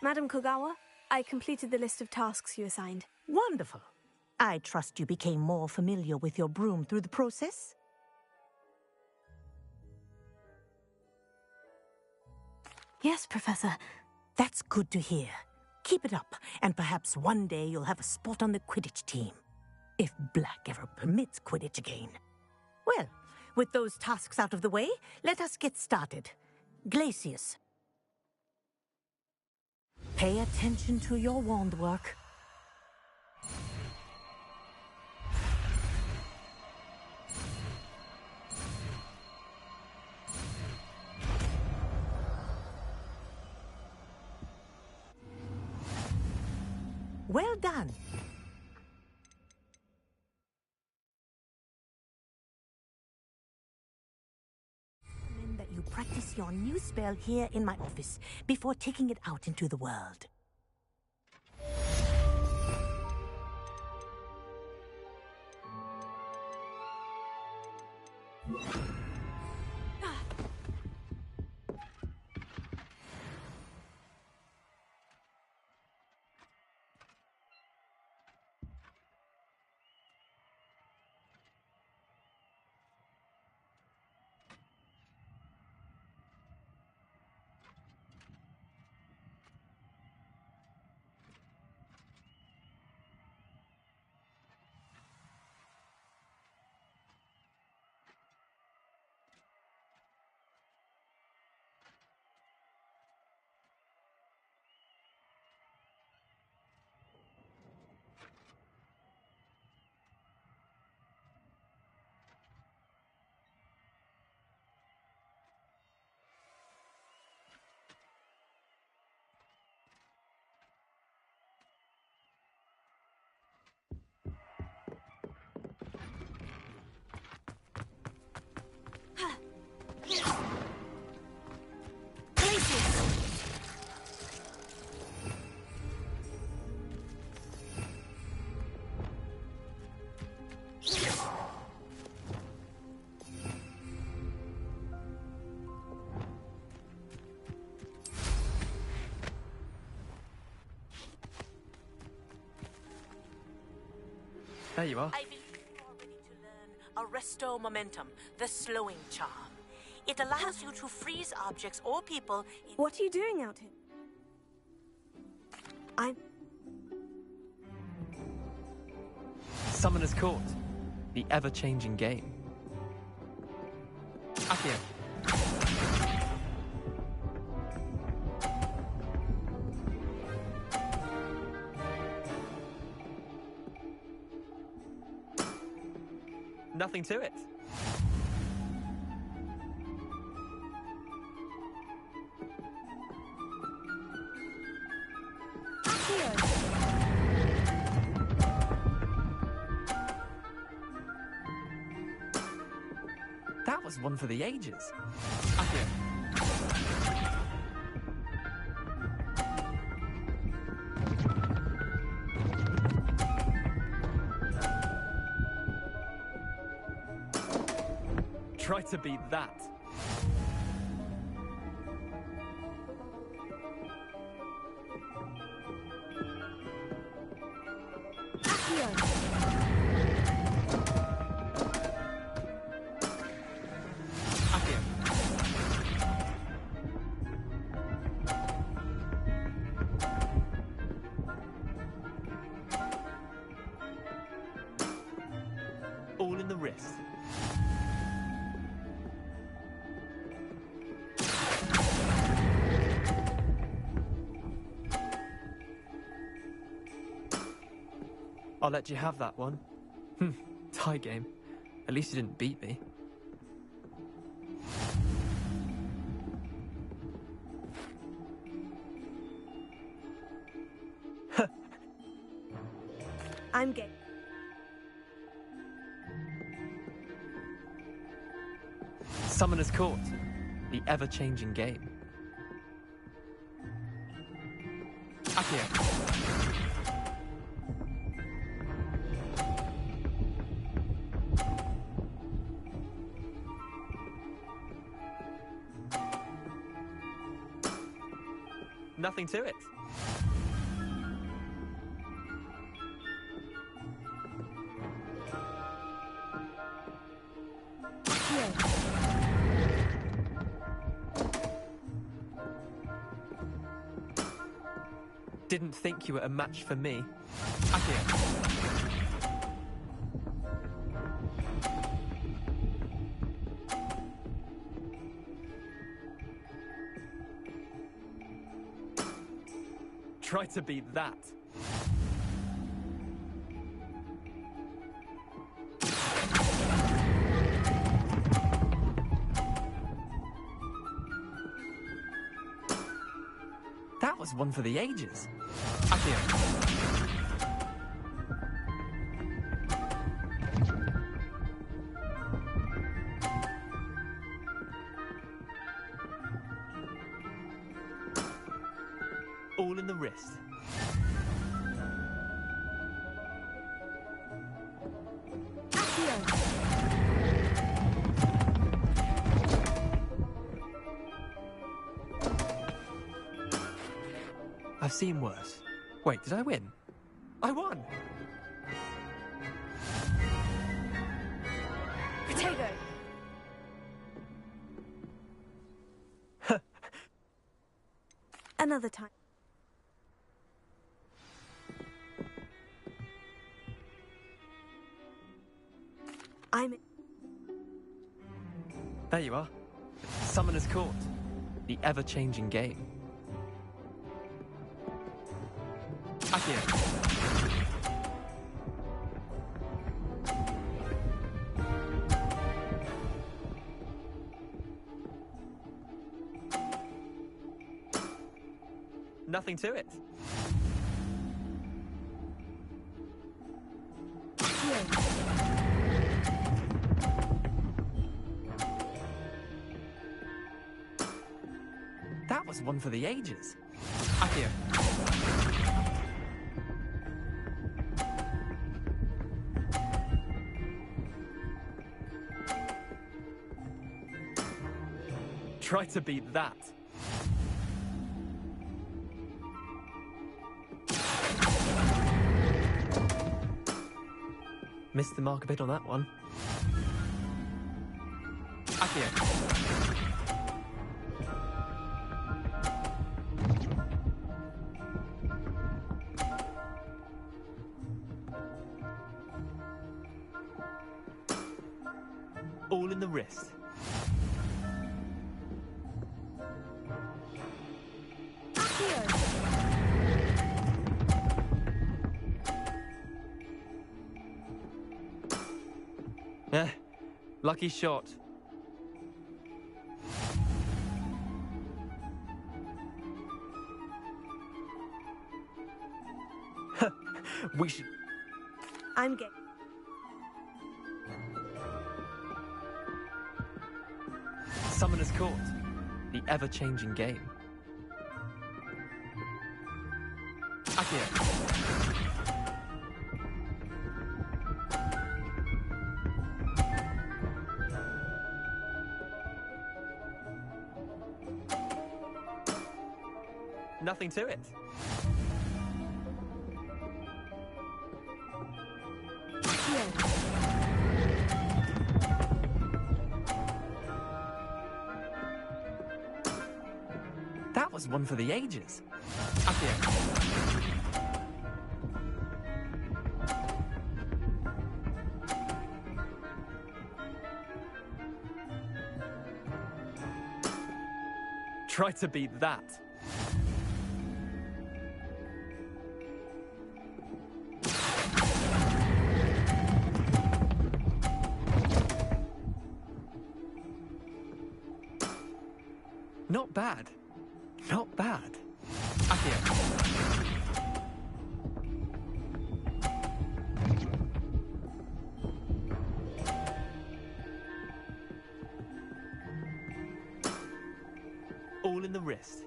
Madam Kogawa, I completed the list of tasks you assigned. Wonderful. I trust you became more familiar with your broom through the process? Yes, Professor. That's good to hear. Keep it up, and perhaps one day you'll have a spot on the Quidditch team. If Black ever permits Quidditch again. Well, with those tasks out of the way, let us get started. Glacius. Pay attention to your wand work. Well done. That you practice your new spell here in my office before taking it out into the world. There you are. I believe you are ready to learn Arresto Momentum, the slowing charm. It allows you to freeze objects or people. What are you doing out here? Summoner's Court, the ever-changing game. Accio. Nothing to it. That was one for the ages. Accio. Try to beat that. All in the wrist. I'll let you have that one. Tie game. At least you didn't beat me. I'm game. Summoner's Court, the ever-changing game. Accio. Nothing to it. Didn't think you were a match for me. Akio. Try to beat that. That was one for the ages. Akio. All in the wrist. I've seen worse. Wait, did I win? I won! Potato! Another time. There you are. Summoner's Court. The ever-changing game. Akio. Nothing to it. That was one for the ages. Akio. Try to beat that. Missed the mark a bit on that one. Akio. All in the wrist. Lucky shot. We should... I'm gay. Summoner's Court. The ever-changing game. Akio. Nothing to it. That was one for the ages. Akio. Try to beat that. Not bad. Not bad. Akio. All in the wrist.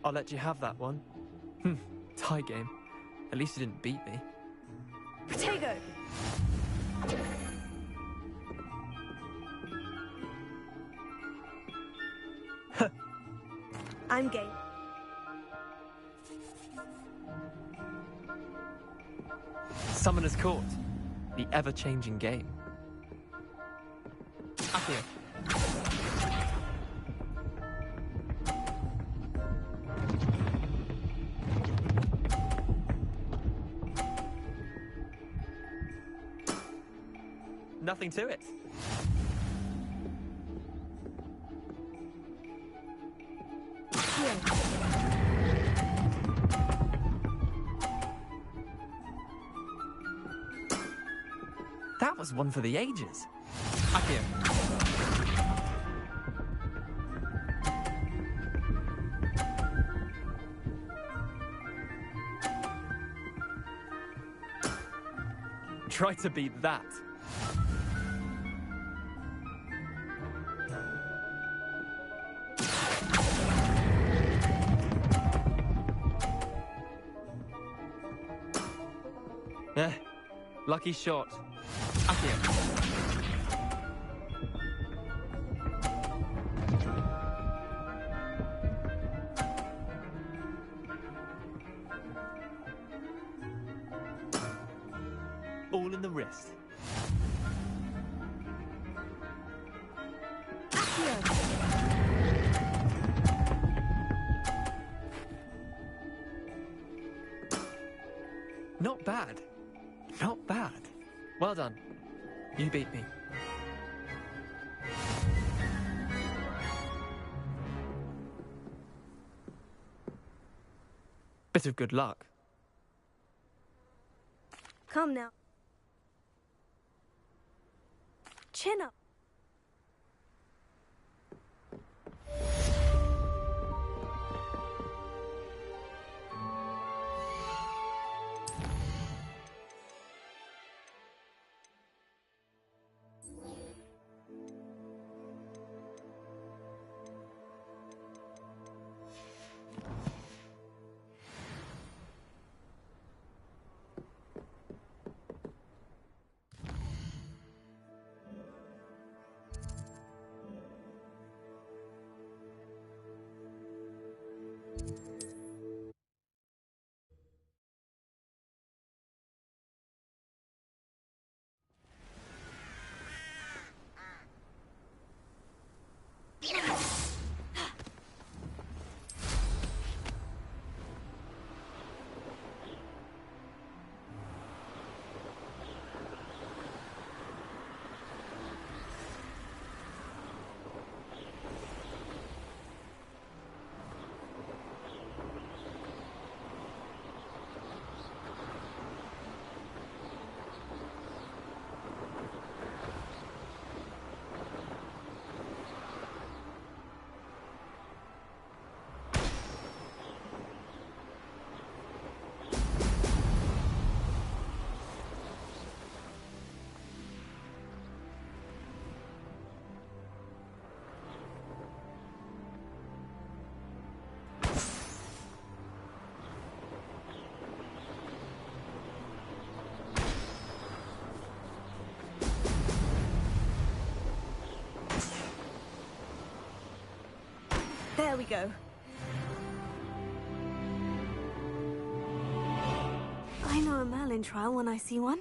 I'll let you have that one. Tie game. At least you didn't beat me. Protego! I'm game. Summoner's Court. The ever-changing game. Up here. Nothing to it. That was one for the ages. Up here. Try to beat that. Lucky shot. Up here. All in the wrist. Not bad. Not bad. Well done. You beat me. Bit of good luck. Come now. Chin up. There we go. I know a Merlin trial when I see one.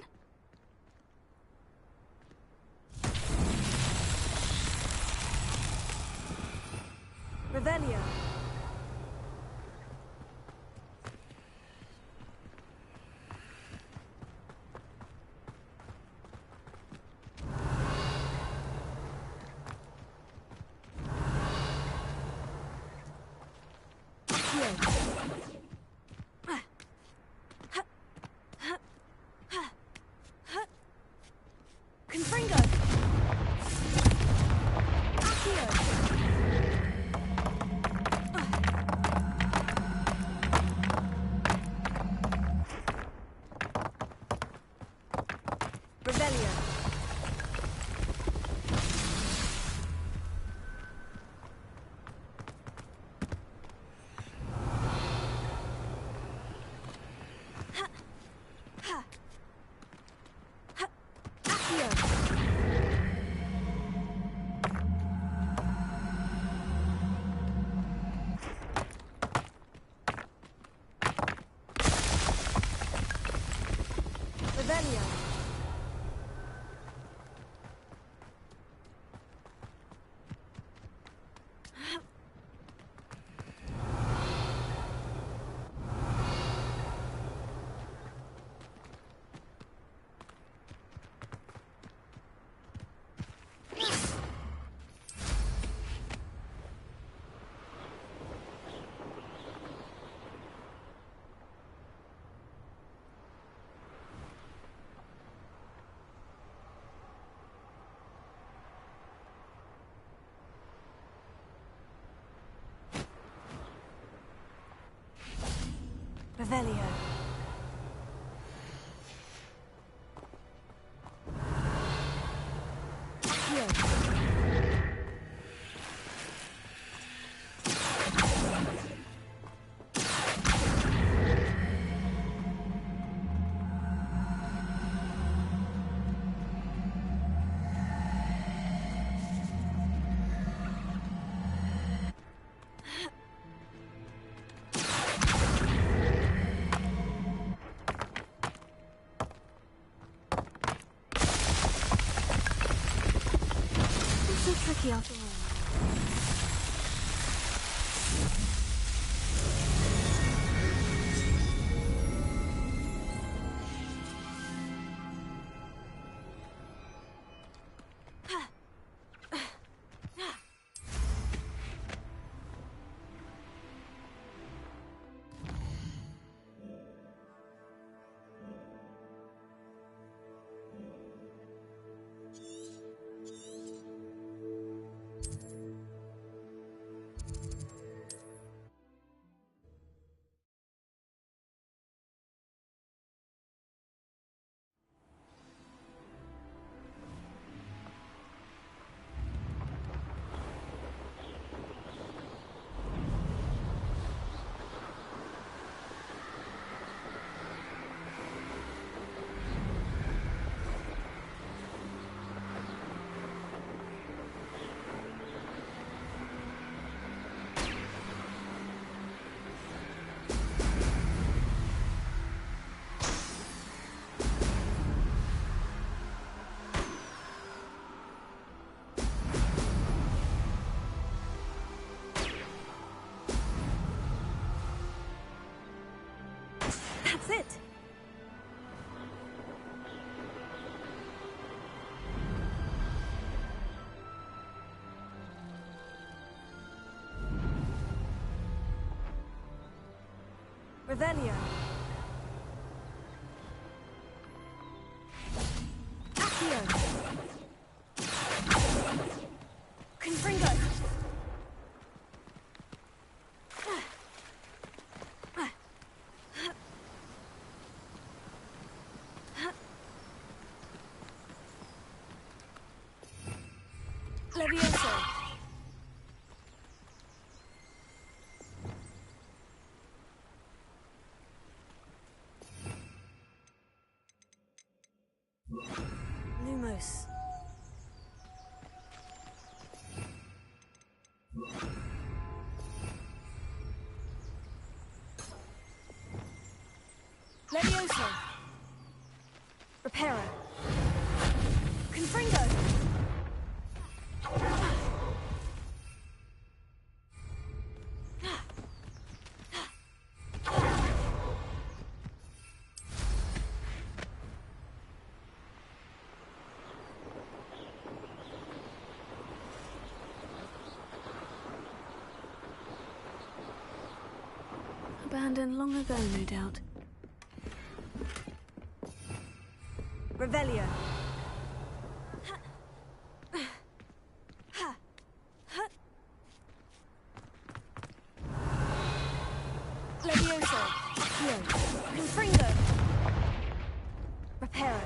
Revelio. Revelio. Revelio. Tricky after all. That's it. Revelio. Accio. Confringo. Levioso. Lumos. Levioso. Reparo. Confringo. Abandoned long ago, no doubt. Revelio. Levioso. Accio. Confringo. Reparo.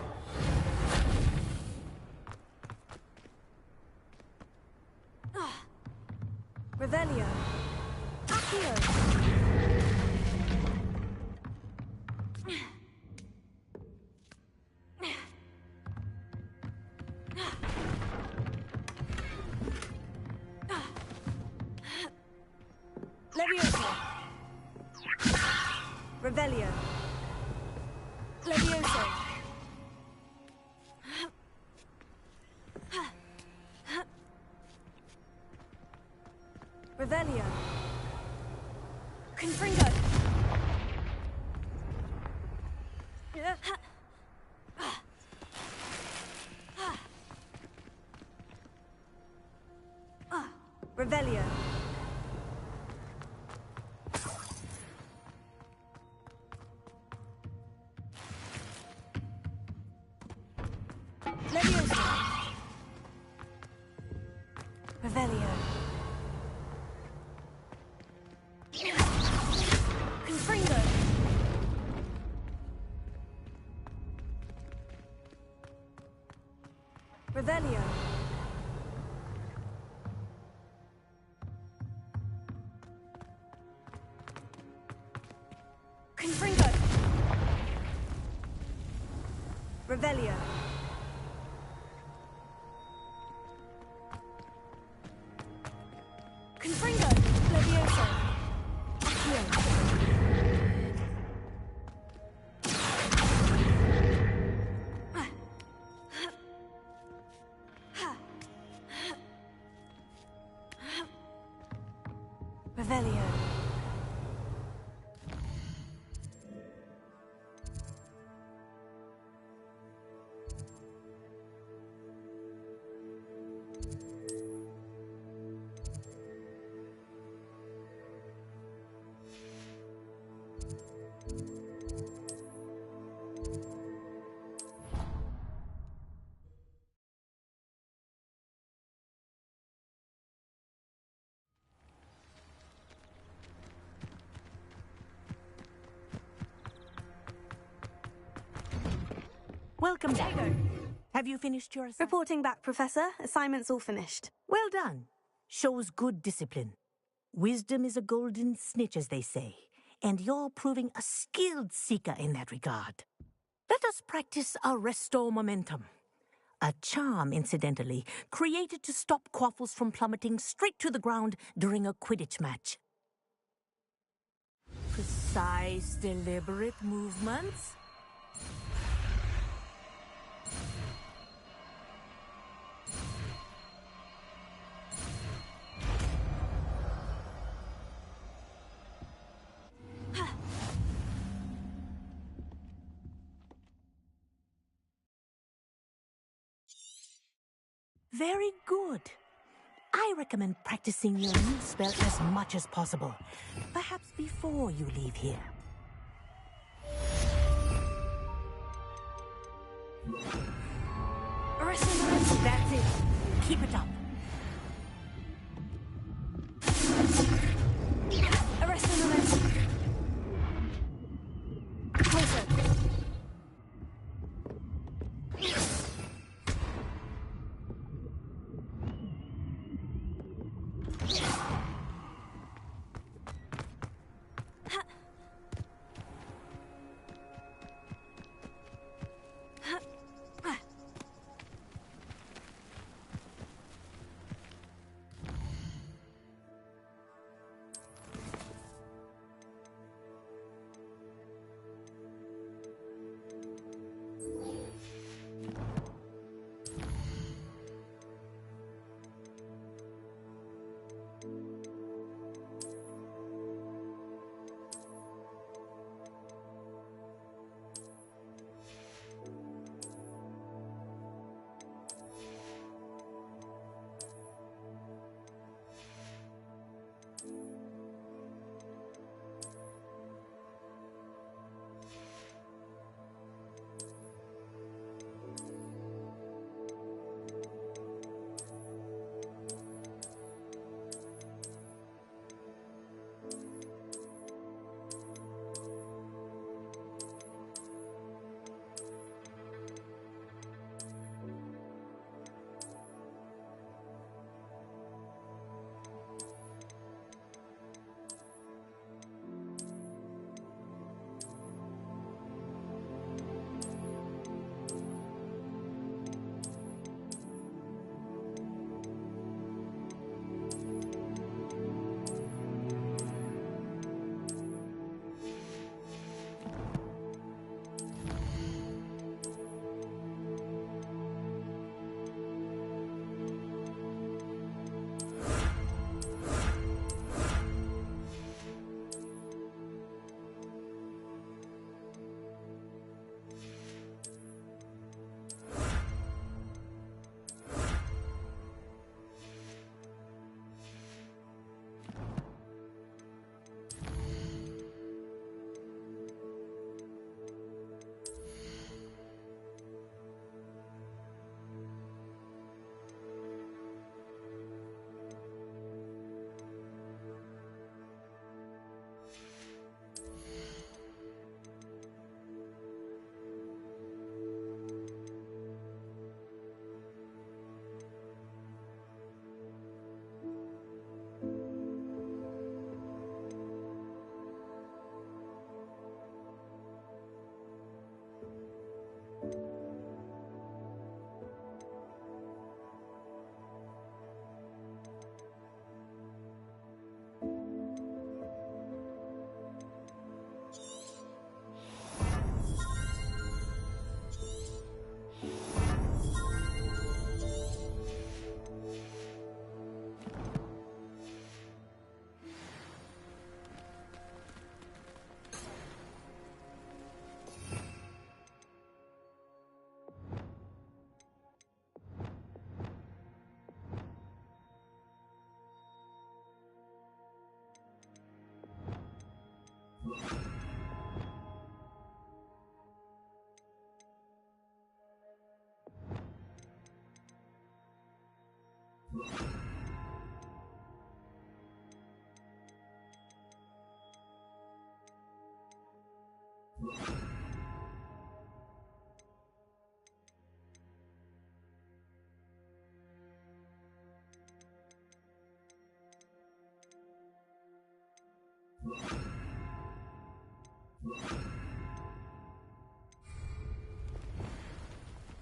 Revelio. Accio. Levioso. Revelio. Levioso. Revelio. Confringo. Revelio. Leviosa. Revelio. Confringo. Revelio. Confringo. Revelio. Confringo. Leviosa. Accio. Revelio. Welcome back. Have you finished your assignment? Reporting back, Professor. Assignment's all finished. Well done. Shows good discipline. Wisdom is a golden snitch, as they say, and you're proving a skilled seeker in that regard. Let us practice Arresto Momentum. A charm, incidentally, created to stop quaffles from plummeting straight to the ground during a Quidditch match. Precise, deliberate movements. Very good. I recommend practicing your new spell as much as possible, perhaps before you leave here. That's it. Keep it up. Arresting momentum. Closer.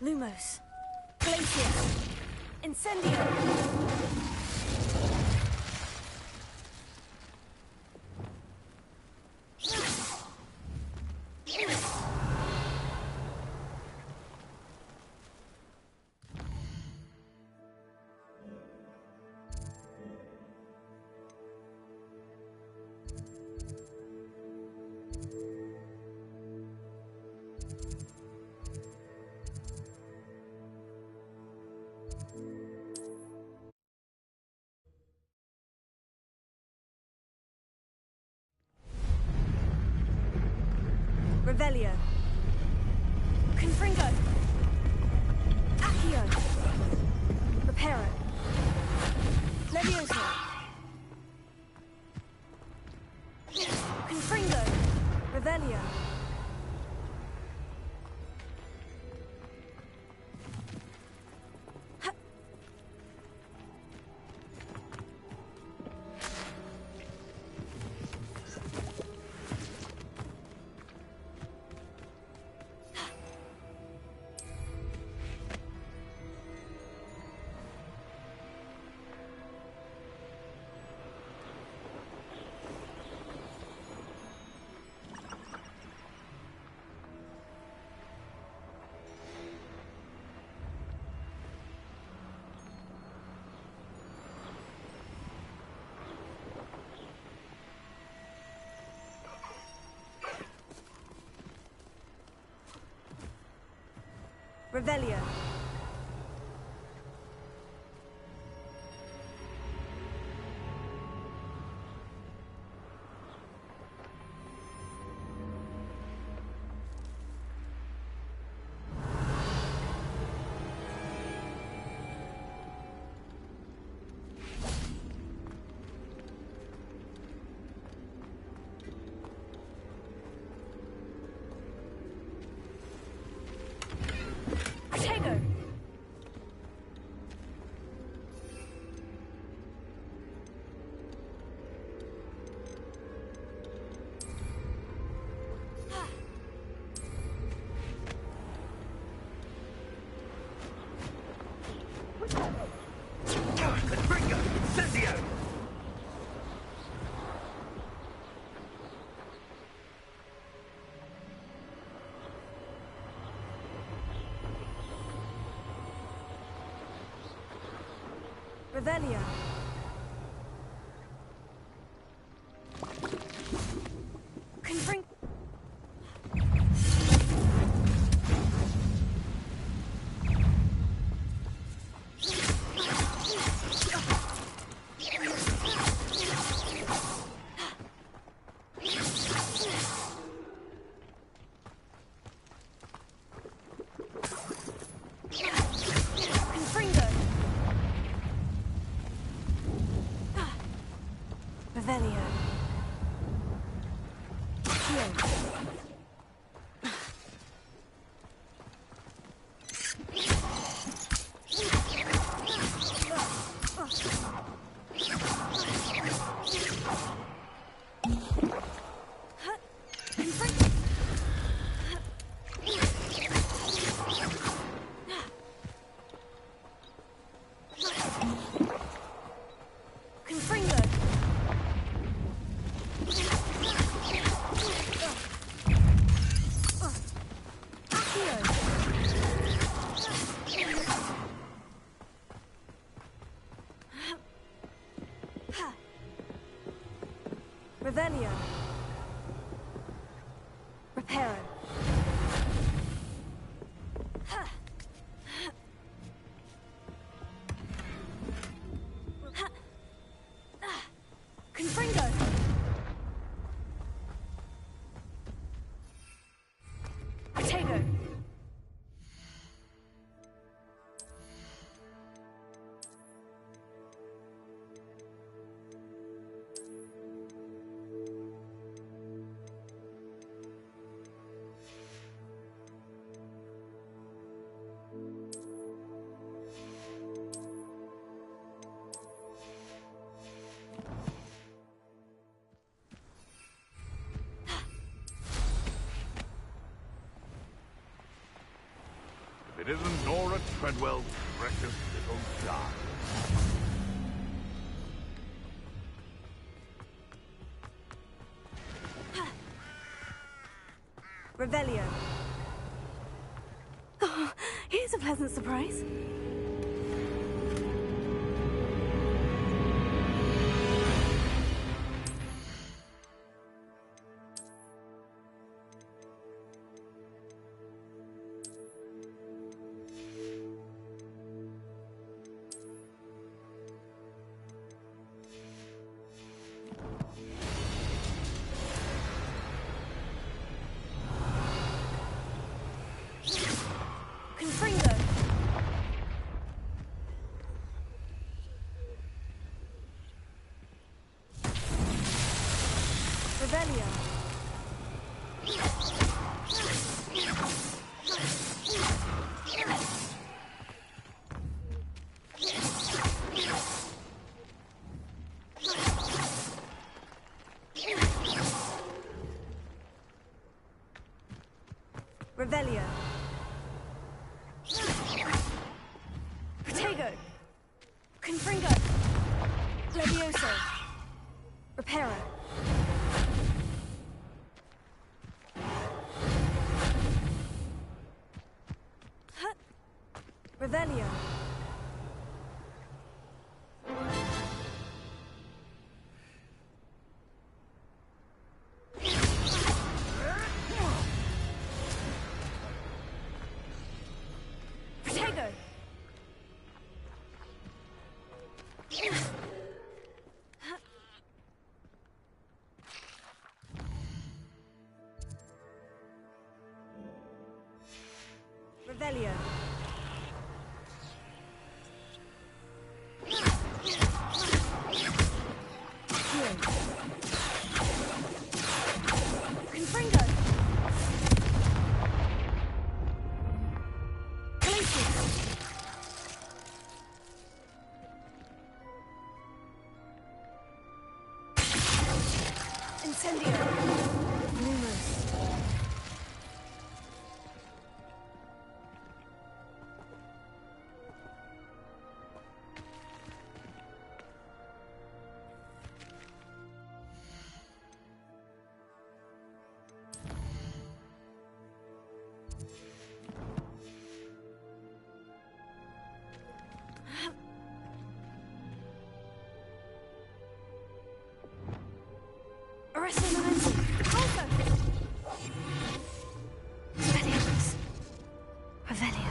Lumos. Glacius. Incendio. Revelio. Confringo. Accio. Reparo. Levioso. Confringo. Revelio. Revelio. Revelio. Confring. Revelio. Revelio. Reparo. Confringo. Potato. it isn't Nora Treadwell's precious little darling. Revelio. Oh, here's a pleasant surprise. Revelio. Protego. Confringo. Levioso. Reparo. Revelio. Protego. Revelio. Confringo. Glacius. Incendio. Lumos. Arresto momentum. Alpha. Revelio. Revelio.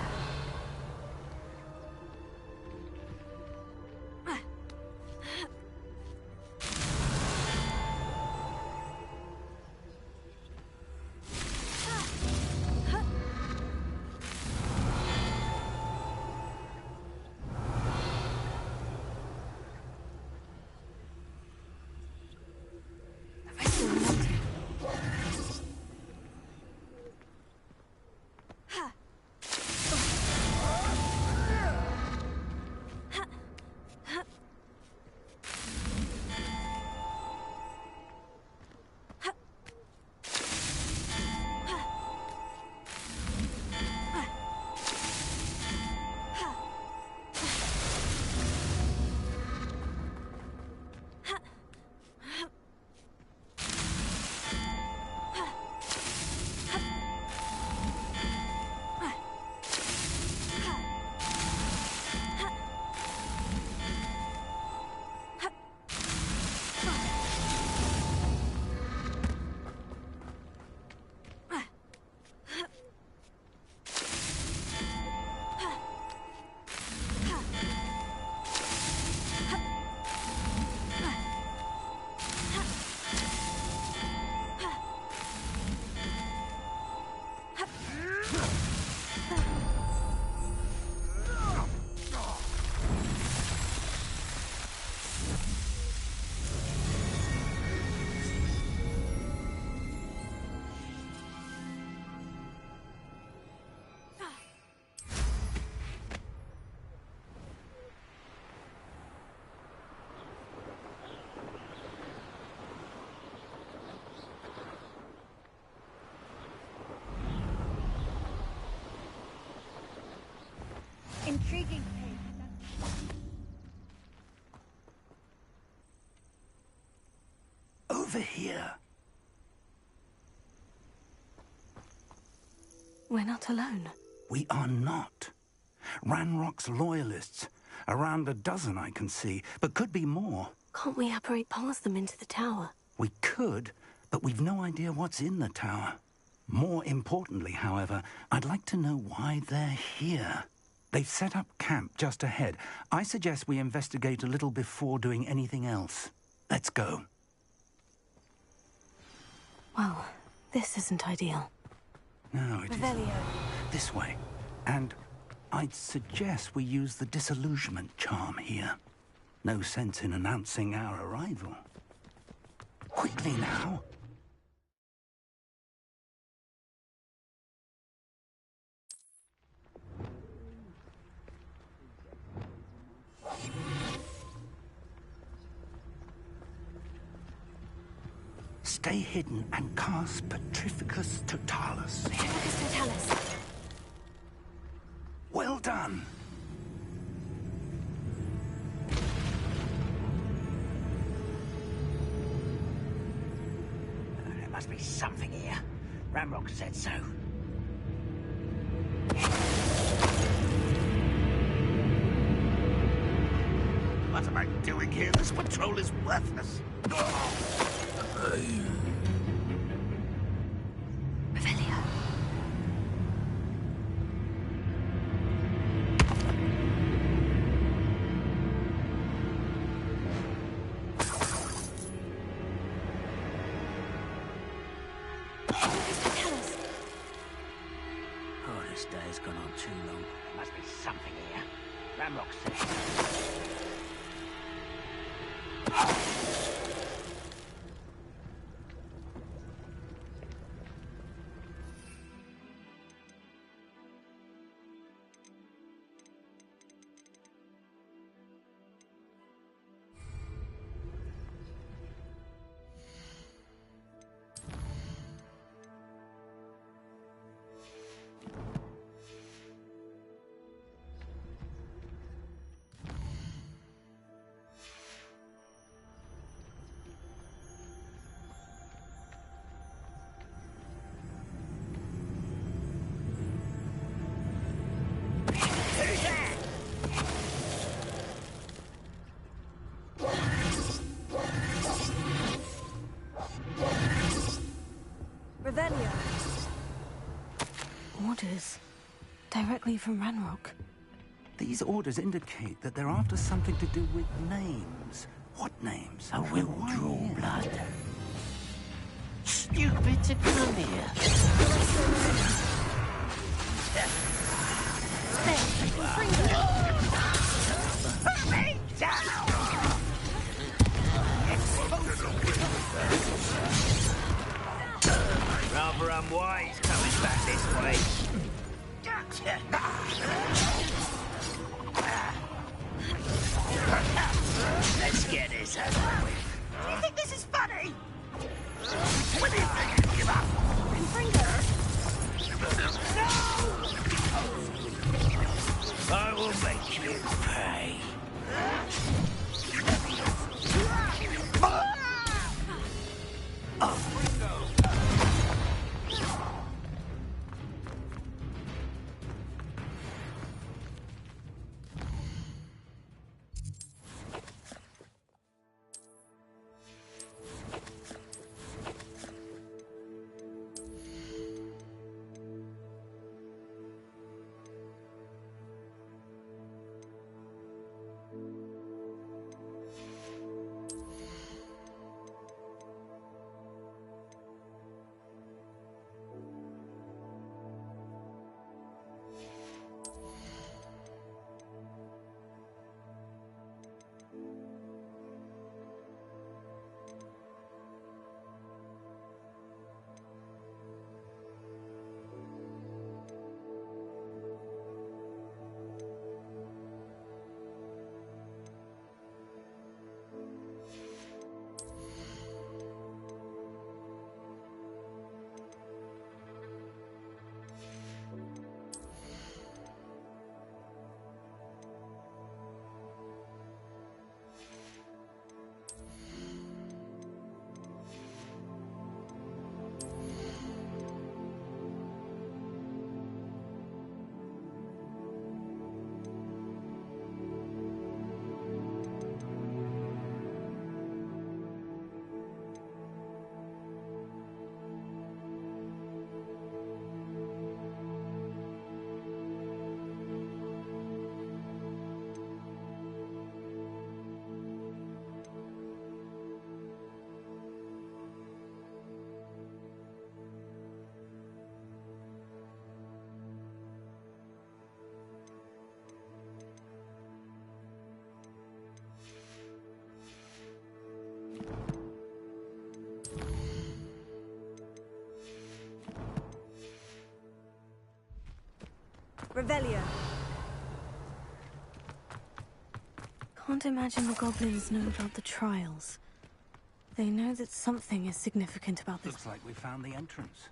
here. We're not alone. We are not. Ranrock's loyalists. Around a dozen I can see, but could be more. Can't we apparate past them into the tower? We could, but we've no idea what's in the tower. More importantly, however, I'd like to know why they're here. They've set up camp just ahead. I suggest we investigate a little before doing anything else. Let's go. Well, this isn't ideal. No, it isn't. This way. And I'd suggest we use the disillusionment charm here. No sense in announcing our arrival. Quickly now. Stay hidden and cast Petrificus Totalis. Petrificus Totalis. Well done. There must be something here. Ranrock said so. What am I doing here? This patrol is worthless. Revelio. Oh, this day has gone on too long. There must be something here. Ranrock said so. Revelio. Orders. Directly from Ranrock. These orders indicate that they're after something to do with names. What names? I will draw blood. Stupid to come here. Rather unwise coming back this way. Let's get this over with. Do you think this is funny? When do you think you give up? No! I will make you pay. Revelio. Can't imagine the goblins know about the trials. They know that something is significant about this. Looks like we found the entrance.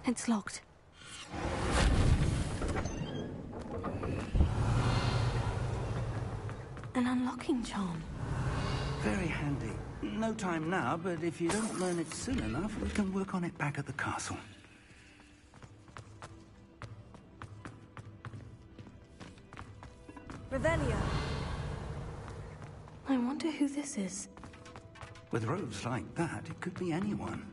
It's locked. An unlocking charm. Very handy. No time now, but if you don't learn it soon enough, we can work on it back at the castle. Revelio. I wonder who this is. With robes like that, it could be anyone.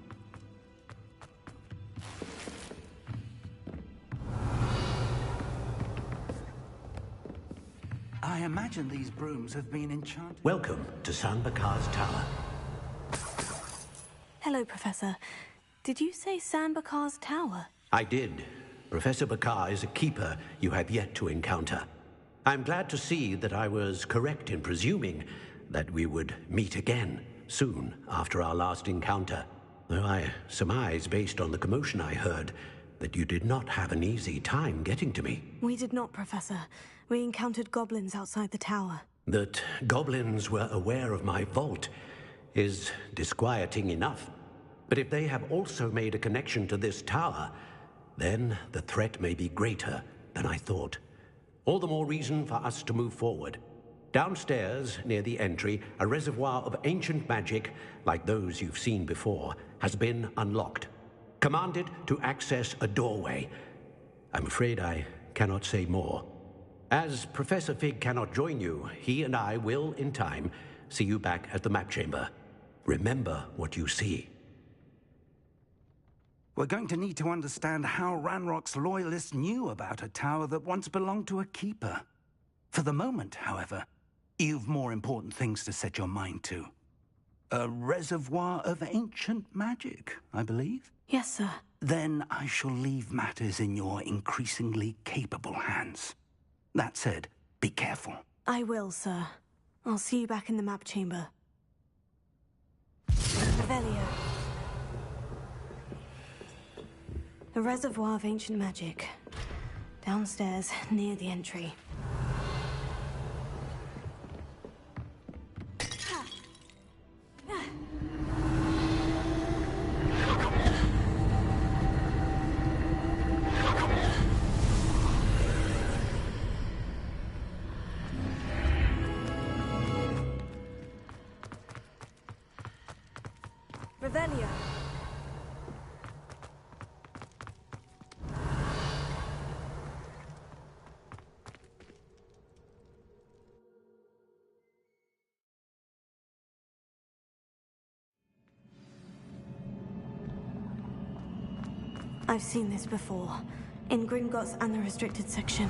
I imagine these brooms have been enchanted. Welcome to Sanbakar's Tower. Hello, Professor. Did you say Sanbakar's Tower? I did. Professor Bakar is a keeper you have yet to encounter. I'm glad to see that I was correct in presuming that we would meet again soon after our last encounter, though I surmise, based on the commotion I heard, that you did not have an easy time getting to me. We did not, Professor. We encountered goblins outside the tower. That goblins were aware of my vault is disquieting enough. But if they have also made a connection to this tower, then the threat may be greater than I thought. All the more reason for us to move forward. Downstairs, near the entry, a reservoir of ancient magic, like those you've seen before, has been unlocked. Commanded to access a doorway. I'm afraid I cannot say more. As Professor Fig cannot join you, he and I will, in time, see you back at the map chamber. Remember what you see. We're going to need to understand how Ranrock's loyalists knew about a tower that once belonged to a keeper. For the moment, however, you've more important things to set your mind to. A reservoir of ancient magic, I believe? Yes, sir. Then I shall leave matters in your increasingly capable hands. That said, be careful. I will, sir. I'll see you back in the map chamber. Revelio. A reservoir of ancient magic. Downstairs, near the entry. Revelio. I've seen this before, in Gringotts and the restricted section.